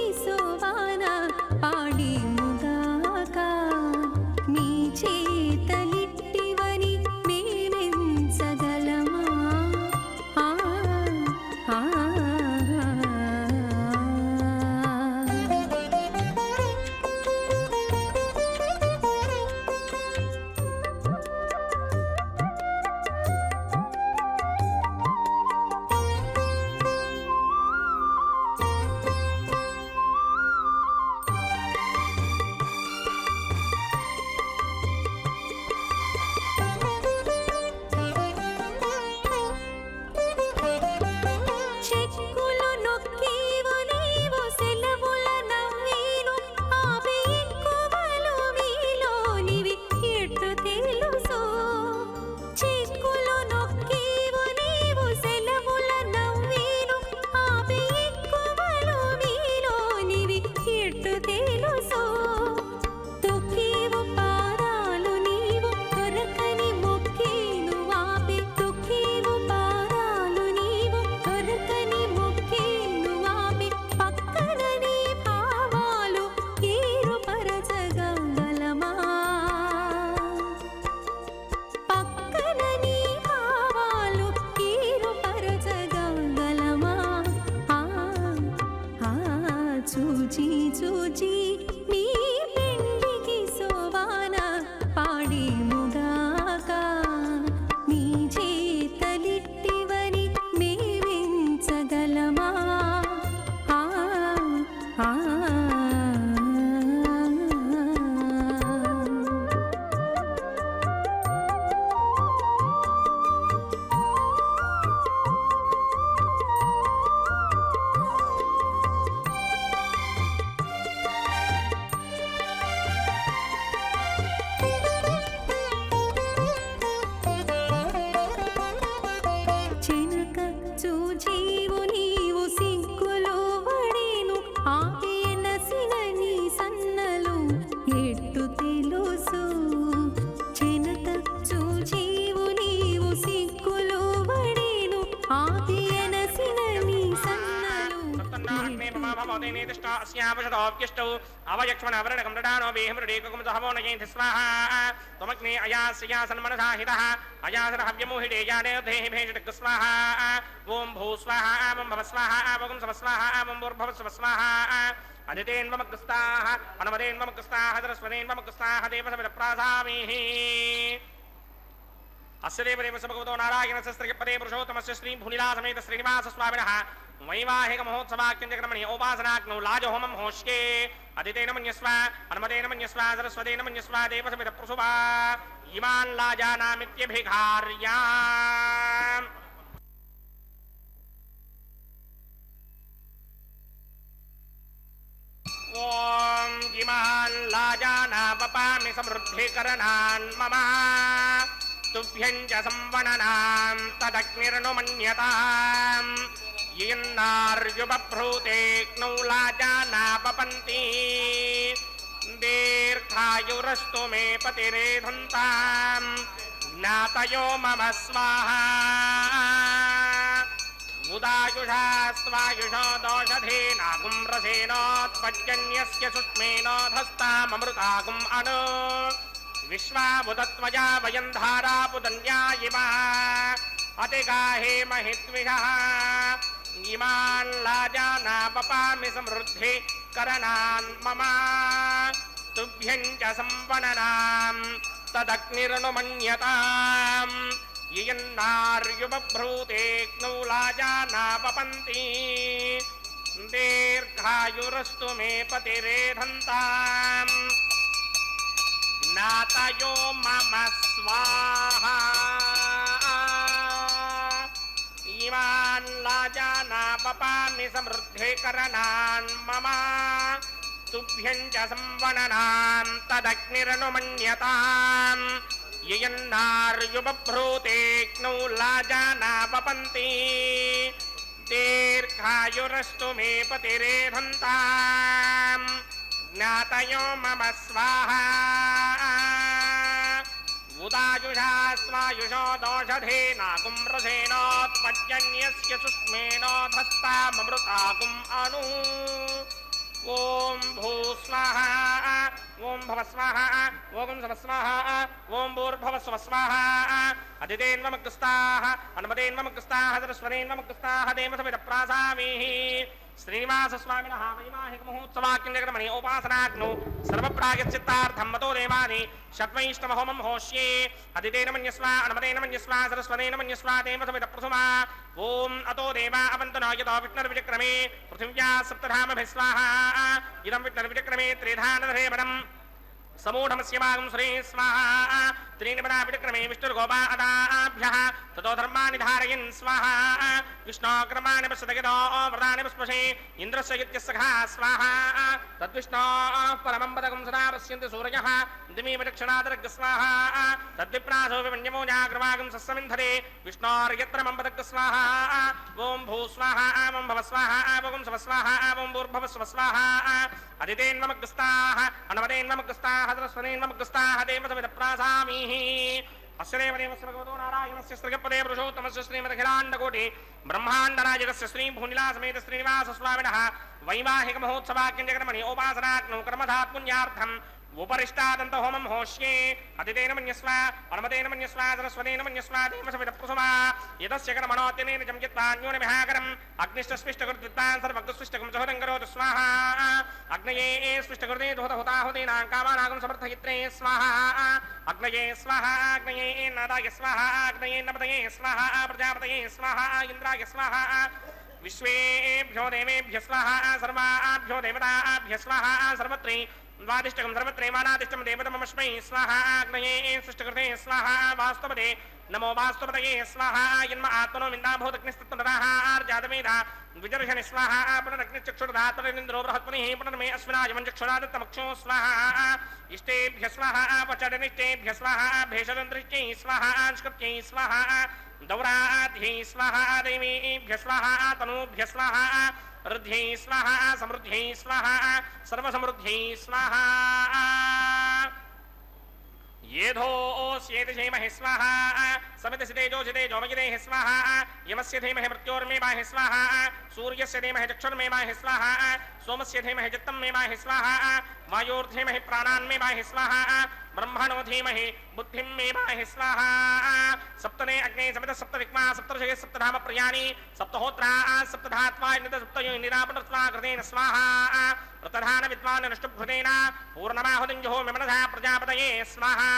सममोदेने तिष्ठा अस्यावशतोऽप्यष्टौ अवयक्ष्मणवरणकं ददानो वेहमृडेककुं सहवो नयेति स्वाहा त्वमग्ने अयास्यासन्मनसा हितः अयासनहव्यमोहिडे यादेवधेहि भेषटक स्वाहा ॐ भू स्वाहा ॐ भव स्वाहा ॐ सव स्वाहा ॐ भूर्भुवः स्वः स्वाहा अदितेन्वमकृस्ताः अनुमदेन्वमकृस्ताः सरस्वतेन्वमकृस्ताः देवसमिदप्रासामीः अस्य देवदेव भगवतो नारायणस्य स्त्रियपदे पुरुषोत्तमस्य श्री भूनिलासमेत श्रीनिवासस्वामिनः वैवाहिक महोत्सवाख्यञ्जकर्मणि उपासनाग्नौ लाजहोमं होष्ये अदितेन मन्यस्व अनुमतेन मन्यस्व सरस्वतेन मन्यस्व देवसमिदप्रसुवा इमान् लाजानामित्यभिघार्याम् ॐ इमान् लाजानापपामि समृद्धिकरणान् मम तुभ्यं च संवननां तदग्निरनुमन्यताम् येन्नार्युबभ्रूतेऽग्नौ लाजानापपन्ति दीर्घायुरस्तु मे पतिरेधन्ताम् ज्ञातयो मम स्वाहा उदायुषा स्वायुषो दोषधेनागुं रसेनोत्पद्यन्यस्य सुष्मेनोधस्ताममृतागुम् अनु विश्वाबुधत्वया वयं धारापुदन्या इमा अतिगाहे महिद्विषः इमान् लाजानापपामि समृद्धि करणान् मम तुभ्यं च संवननां तदग्निरनुमन्यताम् येन्नार्युबभ्रूतेऽग्नौ लाजानापपन्ति दीर्घायुरस्तु मे पतिरेधन्ताम् ज्ञातयो मम स्वाहा इमान् लाजानापपामि समृद्धिकरणान् मम तुभ्यं च संवननां तदग्निरनुमन्यताम् येन्नार्युबभ्रूतेऽग्नौ लाजानापपन्ति दीर्घायुरस्तु मे पतिरेधन्ताम् ज्ञातयो मम स्वाहा उदायुषा स्वायुषो दोषधेनागुं रसेनोत्पद्यन्यस्य सुष्मेनोधस्ताममृतागुम् अनु ॐ भू स्वाहा ॐ भव स्वाहा ॐ सव स्वाहा ॐ भूर्भुवः स्वः स्वाहा अदितेन्वमकृस्ताः अनुमतेन्वमकृस्ताः सरस्वतेन्वमकृस्ताः देवसमिदप्रासामीः श्रीनिवासस्वामिनः वैवाहिक महोत्सवाख्यञ्जकर्मणि उपासनाग्नौ सर्वप्रायश्चित्तार्थं मतो देवानि षट्वैष्णवहोमं होष्ये अदितेन मन्यस्व अनुमतेन मन्यस्व सरस्वतेन मन्यस्व देवसमिदप्रसुमा ॐ अतो देवा अवन्तनो यतो विष्णुर्विचक्रमे पृथिव्या सप्तधामभिः स्वाहा इदं विष्णुर्विचक्रमे त्रिधानधरेवरम् समूढमस्य भागं श्री स्वाहा त्रीणि पदा विक्रमे विष्णुर्गोपा अदाभ्यः ततो धर्माणि धारयन् स्वाहा विष्णोक्रमाणि पश्यतगितो व्रतानि पुष्पशे इन्द्रस्य युत्यस्सखा स्वाहा तद्विष्णोः परमं पदकं सदा पश्यन्ति सूरयः दिमीव दक्षिणादर्ग स्वाहा तद्विप्रासो विमन्यमो जाग्रवागं सस्समिन्धरे विष्णोर्यत्र मम पदक स्वाहा ॐ भू स्वाहा ॐ भव स्वाहा ॐ सव स्वाहा ॐ भूर्भुवः स्वः स्वाहा अदितेन्वमकृस्ताः अनुमतेन्वमकृस्ताः सरस्वतेन्वमकृस्ताः देवसमिदप्रासामीः अस्य देवदेवस्य भगवतो नारायणस्य स्त्रियपदे पुरुषोत्तमस्य श्रीमदखिलाण्डकोटि ब्रह्माण्डनायकस्य श्री भूनिलासमेत श्रीनिवासस्वामिनः वैवाहिक महोत्सवाख्यञ्जकर्मणि उपासनाग्नौ कर्मधात् पुण्यार्थम् उपरिष्टादन्त होमं होष्ये अदितेन मन्यस्व अनुमतेन मन्यस्व सरस्वतेन मन्यस्व देवसमिदप्रसुमा यतस्य कर्मणोऽत्यनेन जम्यत्वान्योनिमिहाकरम् अग्निष्टस्पृष्टकृद्विद्वान् सर्वज्ञस्पृष्टकं चहुतं करोतु स्वाहा अग्नये स्पृष्टकृते धूतहुताहुतीनां कामानागं समर्थयित्रे स्वाहा अग्नये स्वाहा अग्नये नादाय स्वाहा अग्नये नपतये स्वाहा प्रजापतये स्वाहा इन्द्राय स्वाहा विश्वेभ्यो देवेभ्यः स्वाहा सर्वाभ्यो देवताभ्यः स्वाहा सर्वत्रे द्वादिष्टकं सर्वत्रैमानादिष्टं देवतमस्मै स्वाहा अग्नये सृष्टकृते स्वाहा वास्तवते नमो वास्तवतये स्वाहा यन्म आत्मनो विन्दाभूतग्निस्तत्त्वदः आर्जातवेदा विजर्षणि स्वाहा पुनरग्निश्चक्षुर्धातरेन्द्रो बृहत्पतिः पुनर्मे अश्विनायमञ्चक्षुरादत्तमक्षो स्वाहा इष्टेभ्यः स्वाहा पचडनिष्टेभ्यः स्वाहा भेषदन्तरिष्टै स्वाहा स्कृत्यै स्वाहा दौराध्यै स्वाहा देवीभ्यः स्वाहा तनूभ्यः स्वाहा ऋद्ध्यै स्वाहा समृद्ध्यै स्वाहा सर्वसमृद्ध्यै स्वाहा येधोऽस्येति धीमहि स्वाहा समिति तेजो मगिदेहि स्वाहा यमस्य धीमहि मृत्योर्मेमाहि स्वाहा सूर्यस्य धीमहि चक्षुर्मेमाहि स्वाहा सोमस्य धीमहि चित्तमेमाहि स्वाहा वायोर्धीमहि प्राणान्मेमाहि स्वाहा ब्रह्मणो धीमहि बुद्धिं मेमाहि स्वाहा सप्तने अग्ने समित सप्तविक्मा सप्तर्षये सप्तधाम प्रियाणि सप्तहोत्रा सप्तधात्वा सप्तयो निरापणस्वा कृतेन स्वाहा प्रतधान विद्वान् अनुष्टुभृतेन पूर्णमाहुतिं जुहोमि मनसा प्रजापतये स्वाहा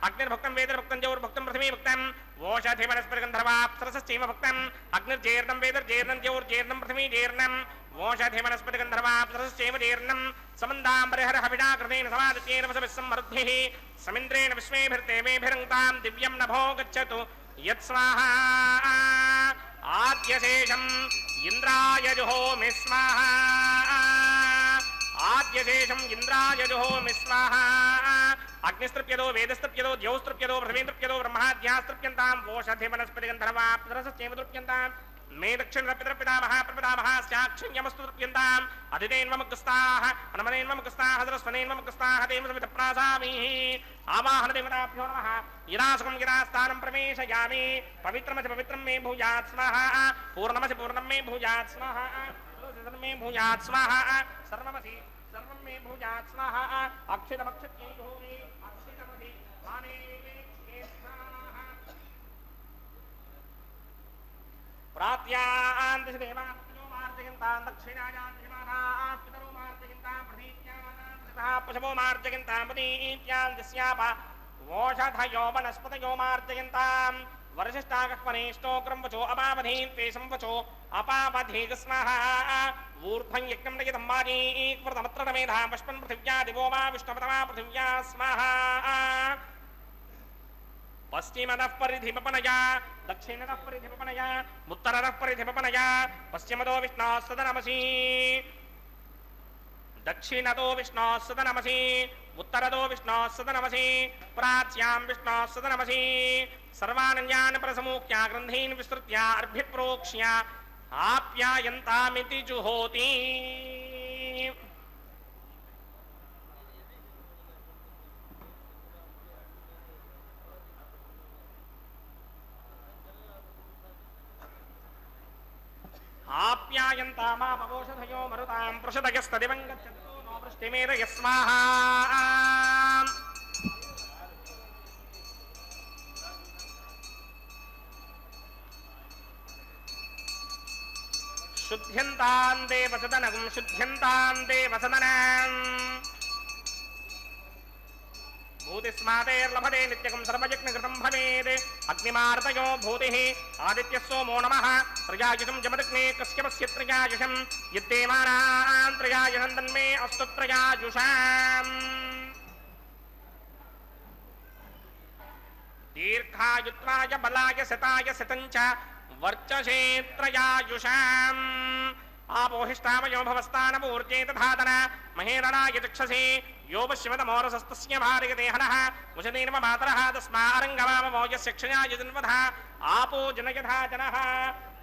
अग्निर्भुक्तं वेदर्भुक्तं जौर्भुक्तं पृथिवी भुक्तं वोषधि वनस्पतिगन्धर्वाप्सरसश्चैव भुक्तं अग्निर्जेर्णं वेदर्जेर्णं जौर्जेर्णं पृथिवी जेर्णं वोषधि वनस्पतिगन्धर्वाप्सरसश्चैव जेर्णं समन्दाम्बरिहर हविषा कृतेन समादित्येन वसविस्संमरुद्भिः समिन्द्रेण विश्वेभिर्देवेभिरङ्क्तां दिव्यं नभो गच्छतु यत्स्वाहा आद्यशेषम् इन्द्राय जुहोमि स्वाहा आद्यशेषम् इन्द्राय जुहोमि स्वाहा अग्निस्तृप्यतो वेदस्तृप्यतो द्यौस्तृप्यतो पृथिवीस्तृप्यतो ब्रह्माद्यास्तृप्यन्तां वोषधि वनस्पतिगन्धर्वाप्सरसश्चैव तृप्यन्तां मे दक्षिणपितरपितामह प्रपितामहास्याक्षण्यमस्तु तृप्यन्ताम् अधिदेन्वमुखस्ताः अनमनेन्वमुखस्ताः सरस्वनेन्वमुखस्ताः देवसमितप्रासामीः आवाहन देवताभ्यो नमः यदासुखं यदास्थानं प्रवेशयामि पवित्रमसि पवित्रं मे भूयात् स्वाहा पूर्णमसि पूर्णं मे भूयात् स्वाहा मे भूयात् स्वाहा सर्वमसि सर्वं मे भूयात् स्वाहा अक्षितमक्षत्यै भूमि अक्षितमसि माने प्रात्यान् दिशदेवाप्यो मार्जयन्तां दक्षिणायां दिशमानाः पितरो मार्जयन्तां प्रतीत्याः पशवो मार्जयन्तां प्रतीत्यां दिस्यापा वोषधयो वनस्पतयो मार्जयन्तां वरशिष्टाकह्वनेष्टोग्रं वचो अपावधीं ते संवचो अपावधीग स्वाहा ऊर्ध्वं यज्ञं नयितं वाजीकृतमत्र मेधां पुष्पन् पृथिव्या दिवो वा विष्णुपतमा पृथिव्या स्वाहा पश्चिमतः परिधिपपनया दक्षिणतः परिधिपपनया उत्तरतः परिधिपपनया पश्चिमतो विष्णोः सदनमसि दक्षिणतो विष्णोः सदनमसि उत्तरतो विष्णोः सदनमसि प्राच्यां विष्णोः सदनमसि सर्वानन्यान् प्रसमूख्या ग्रन्थीन् विस्तृत्य अर्भिप्रोक्ष्य आप्यायन्तामिति जुहोति आप्यायन्तामापवोषधयो मरुतां पृषदयस्तदिवं गच्छतो नो वृष्टिमेधय स्वाहा शुद्ध्यन्तां देवसदनं शुद्ध्यन्तां देवसदनम् भूतिस्मातेर्लभते नित्यकं सर्वयज्ञकृतं भवेत् अग्निमार्तयो भूतिः आदित्यः सोमो नमः त्रयायुषं जमदग्ने कश्यपस्य त्रयायुषं यद्देवानां त्रयायुषं तन्मे अस्तु त्रयायुषाम् दीर्घायुत्वाय बलाय शताय शतं च वर्चसे त्रयायुषाम् आपोहिष्टामयो भवस्तानमूर्जे तथातन महेरणाय चक्षसे यो पश्यमतमोरसस्तस्य भार्यदेहनः मुषदेर्म मातरः तस्मारङ्गवामवो यस्य क्षयाय जन्मधः आपो जनयथा जनः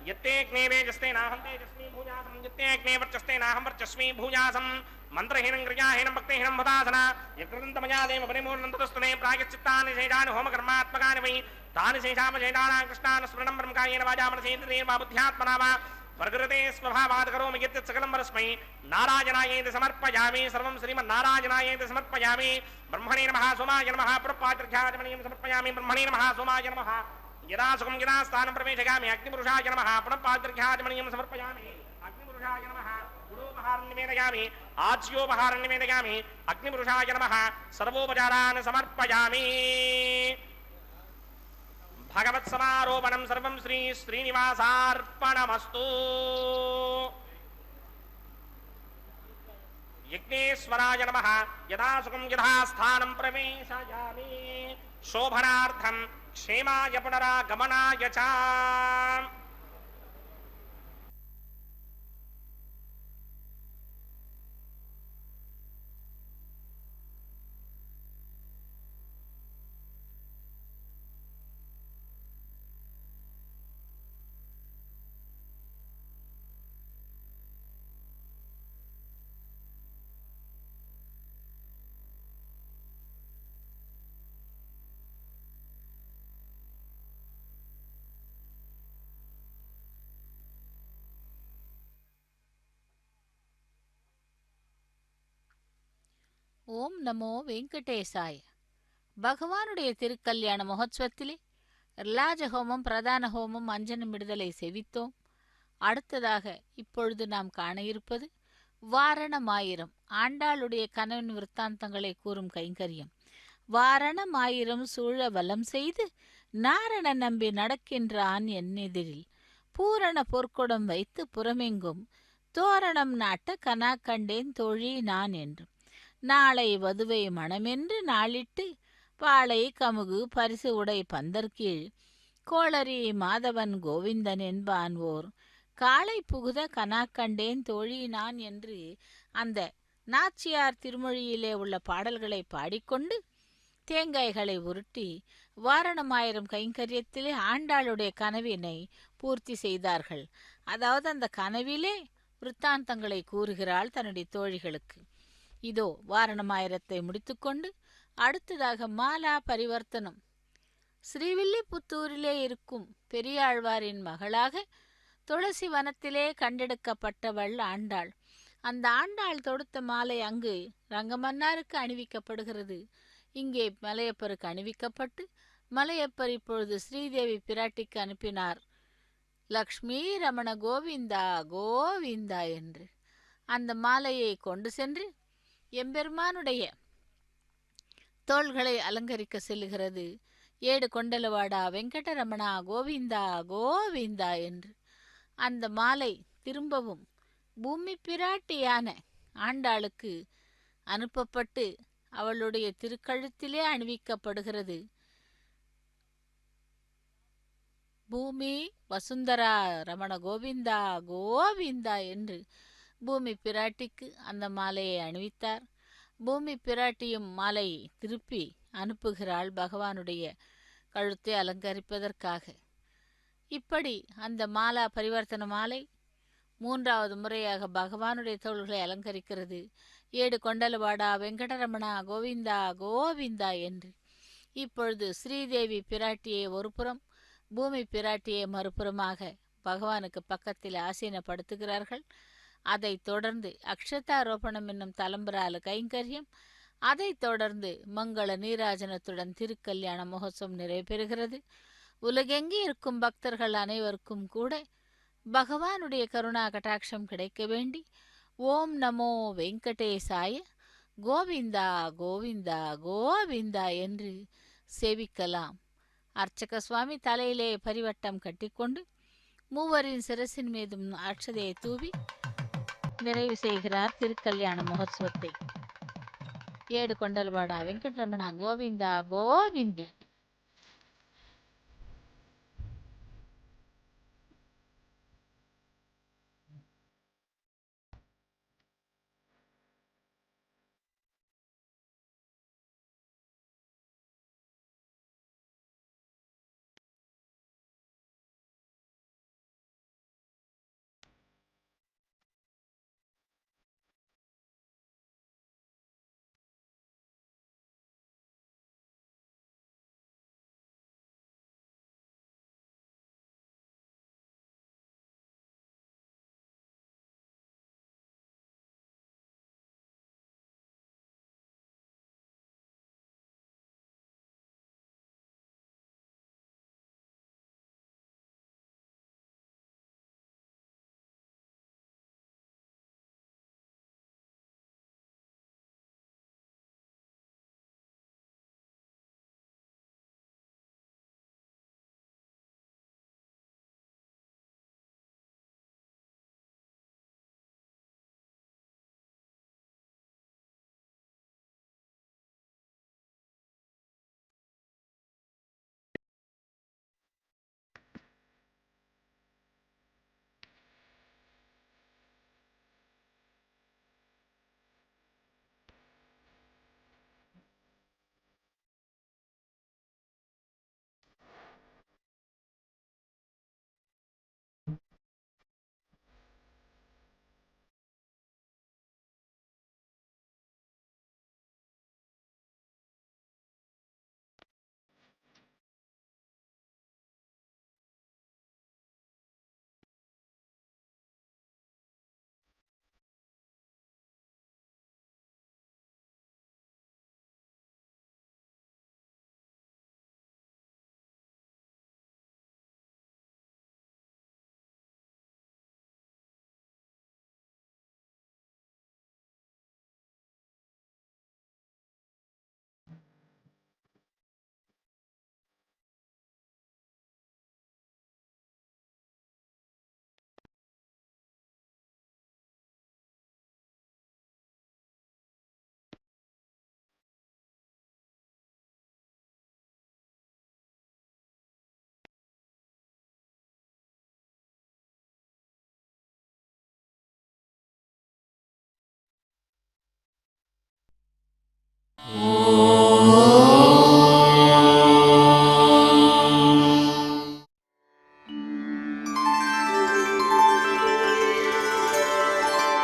यत्तेऽग्ने वेजस्तेनाहं तेजस्मी भूयासं यत्तेऽग्ने वर्चस्तेनाहं वर्चस्मी भूयासं मन्त्रहीनं क्रियाहीनं भक्तिहीनं हुतासन यकृतन्तमया देव परिमूर्णं ततस्तुने प्रायश्चित्तानि शेषानि होमकर्मात्मकानि वै तानि शेषामशेषाणां कृष्णान् स्मरणं ब्रह्मकायेन वाजामनसेन्द्रियेण वा बुद्ध्यात्मना वा प्रकृते स्वभावात् करोमि यत् सकलं परस्मै नारायणायेति समर्पयामि सर्वं श्रीमन्नारायणायेति समर्पयामि ब्रह्मणे नमः सोमाय नमः पुरपाद्रघ्याजमनीं समर्पयामि ब्रह्मणे नमः सोमाय नमः यदा सुखं यदा स्थानं प्रवेशयामि अग्निपुरुषाय नमः पुरपाद्रघ्याजमनीं समर्पयामि अग्निपुरुषाय नमः गुरोपहारं निवेदयामि आज्योपहारं निवेदयामि अग्निपुरुषाय नमः सर्वोपचारान् समर्पयामि भगवत्समारोपणं सर्वं श्री श्रीनिवासार्पणमस्तु यज्ञेश्वराय नमः यदा सुखं यदा स्थानं प्रवेशयामि शोभनार्थं क्षेमाय पुनरागमनाय च ஓம் நமோ வெங்கடேசாய. பகவானுடைய திருக்கல்யாண மகோத்சவத்திலே ராஜஹோமம், பிரதான ஹோமம், அஞ்சனமிடுதலை செவித்தோம். அடுத்ததாக இப்பொழுது நாம் காண இருப்பது வாரணமாயிரம், ஆண்டாளுடைய கனவின் விற்த்தாந்தங்களை கூறும் கைங்கரியம். வாரணமாயிரம் சூழ வலம் செய்து நாரண நம்பி நடக்கின்றான் என் எதிரில், பூரண பொற்குடம் வைத்து புறமெங்கும் தோரணம் நாட்ட கனா கண்டேன் தோழி நான் என்றும், நாளை வதுவை மணமென்று நாளிட்டு பாளை கமுகு பரிசு உடை பந்தர்கீழ் கோளரி மாதவன் கோவிந்தன் என்பான் ஓர் காளை புகுத கனா கண்டேன் தோழி நான் என்று அந்த நாச்சியார் திருமொழியிலே உள்ள பாடல்களை பாடிக்கொண்டு தேங்காய்களை உருட்டி வாரணமாயிரம் கைங்கரியத்திலே ஆண்டாளுடைய கனவினை பூர்த்தி செய்தார்கள். அதாவது அந்த கனவிலே விற்த்தாந்தங்களை கூறுகிறாள் தன்னுடைய தோழிகளுக்கு. இதோ வாரணமாயிரத்தை முடித்துக்கொண்டு அடுத்ததாக மாலா பரிவர்த்தனம். ஸ்ரீவில்லிபுத்தூரிலே இருக்கும் பெரியாழ்வாரின் மகளாக துளசி வனத்திலே கண்டெடுக்கப்பட்டவள் ஆண்டாள். அந்த ஆண்டாள் தொடுத்த மாலை அங்கு ரங்கமன்னாருக்கு அணிவிக்கப்படுகிறது. இங்கே மலையப்பருக்கு அணிவிக்கப்பட்டு மலையப்பர் இப்பொழுது ஸ்ரீதேவி பிராட்டிக்கு அனுப்பினார், லக்ஷ்மி ரமண கோவிந்தா கோவிந்தா என்று. அந்த மாலையை கொண்டு சென்று எம்பெருமானுடைய தோள்களை அலங்கரிக்க செல்லுகிறது. ஏடு கொண்டலவாடா வெங்கடரமணா கோவிந்தா கோவிந்தா என்று. அந்த மாலை திரும்பவும் பூமி பிராட்டியான ஆண்டாளுக்கு அனுப்பப்பட்டு அவளுடைய திருக்கழுத்திலே அணிவிக்கப்படுகிறது. பூமி வசுந்தரா ரமண கோவிந்தா கோவிந்தா என்று பூமி பிராட்டிக்கு அந்த மாலையை அணிவித்தார். பூமி பிராட்டியும் மாலையை திருப்பி அனுப்புகிறாள் பகவானுடைய கழுத்தை அலங்கரிப்பதற்காக. இப்படி அந்த மாலா பரிவர்த்தன மாலை மூன்றாவது முறையாக பகவானுடைய தோள்களை அலங்கரிக்கிறது. ஏடு கொண்டலவாடா வெங்கடரமணா கோவிந்தா கோவிந்தா என்று. இப்பொழுது ஸ்ரீதேவி பிராட்டியை ஒரு புறம், பூமி பிராட்டியை மறுபுறமாக பகவானுக்கு பக்கத்தில் ஆசீனப்படுத்துகிறார்கள். அதைத் தொடர்ந்து அக்ஷதாரோபணம் என்னும் தலம்பரால கைங்கரியம், அதைத் தொடர்ந்து மங்கள நீராஜனத்துடன் திருக்கல்யாண மகோத்சவம் நிறைவேறுகிறது. உலகெங்கே இருக்கும் பக்தர்கள் அனைவருக்கும் கூட பகவானுடைய கருணா கட்டாட்சம் கிடைக்க வேண்டி ஓம் நமோ வெங்கடேசாய கோவிந்தா கோவிந்தா கோவிந்தா என்று சேவிக்கலாம். அர்ச்சக சுவாமி தலையிலே பரிவட்டம் கட்டிக்கொண்டு மூவரின் சிரசின் மீதும் அட்சதையை தூவி நிறைவு செய்கிறார் திருக்கல்யாண மகோத்சவத்தை. ஏடு கொண்டல்வாடா வெங்கடரமணா கோவிந்தா கோவிந்தா.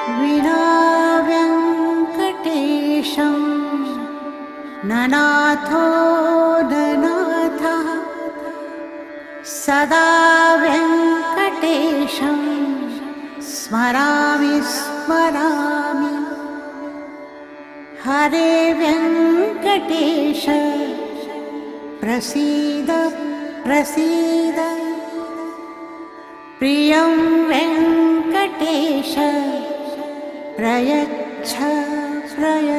विना वेङ्कटेशं ननाथो ननाथः सदा वेङ्कटेशं स्मरामि स्मरामि हरे वेङ्कटेश प्रसीद प्रसीद प्रियं वेङ्कटेश प्रयच्छ प्रयच्छ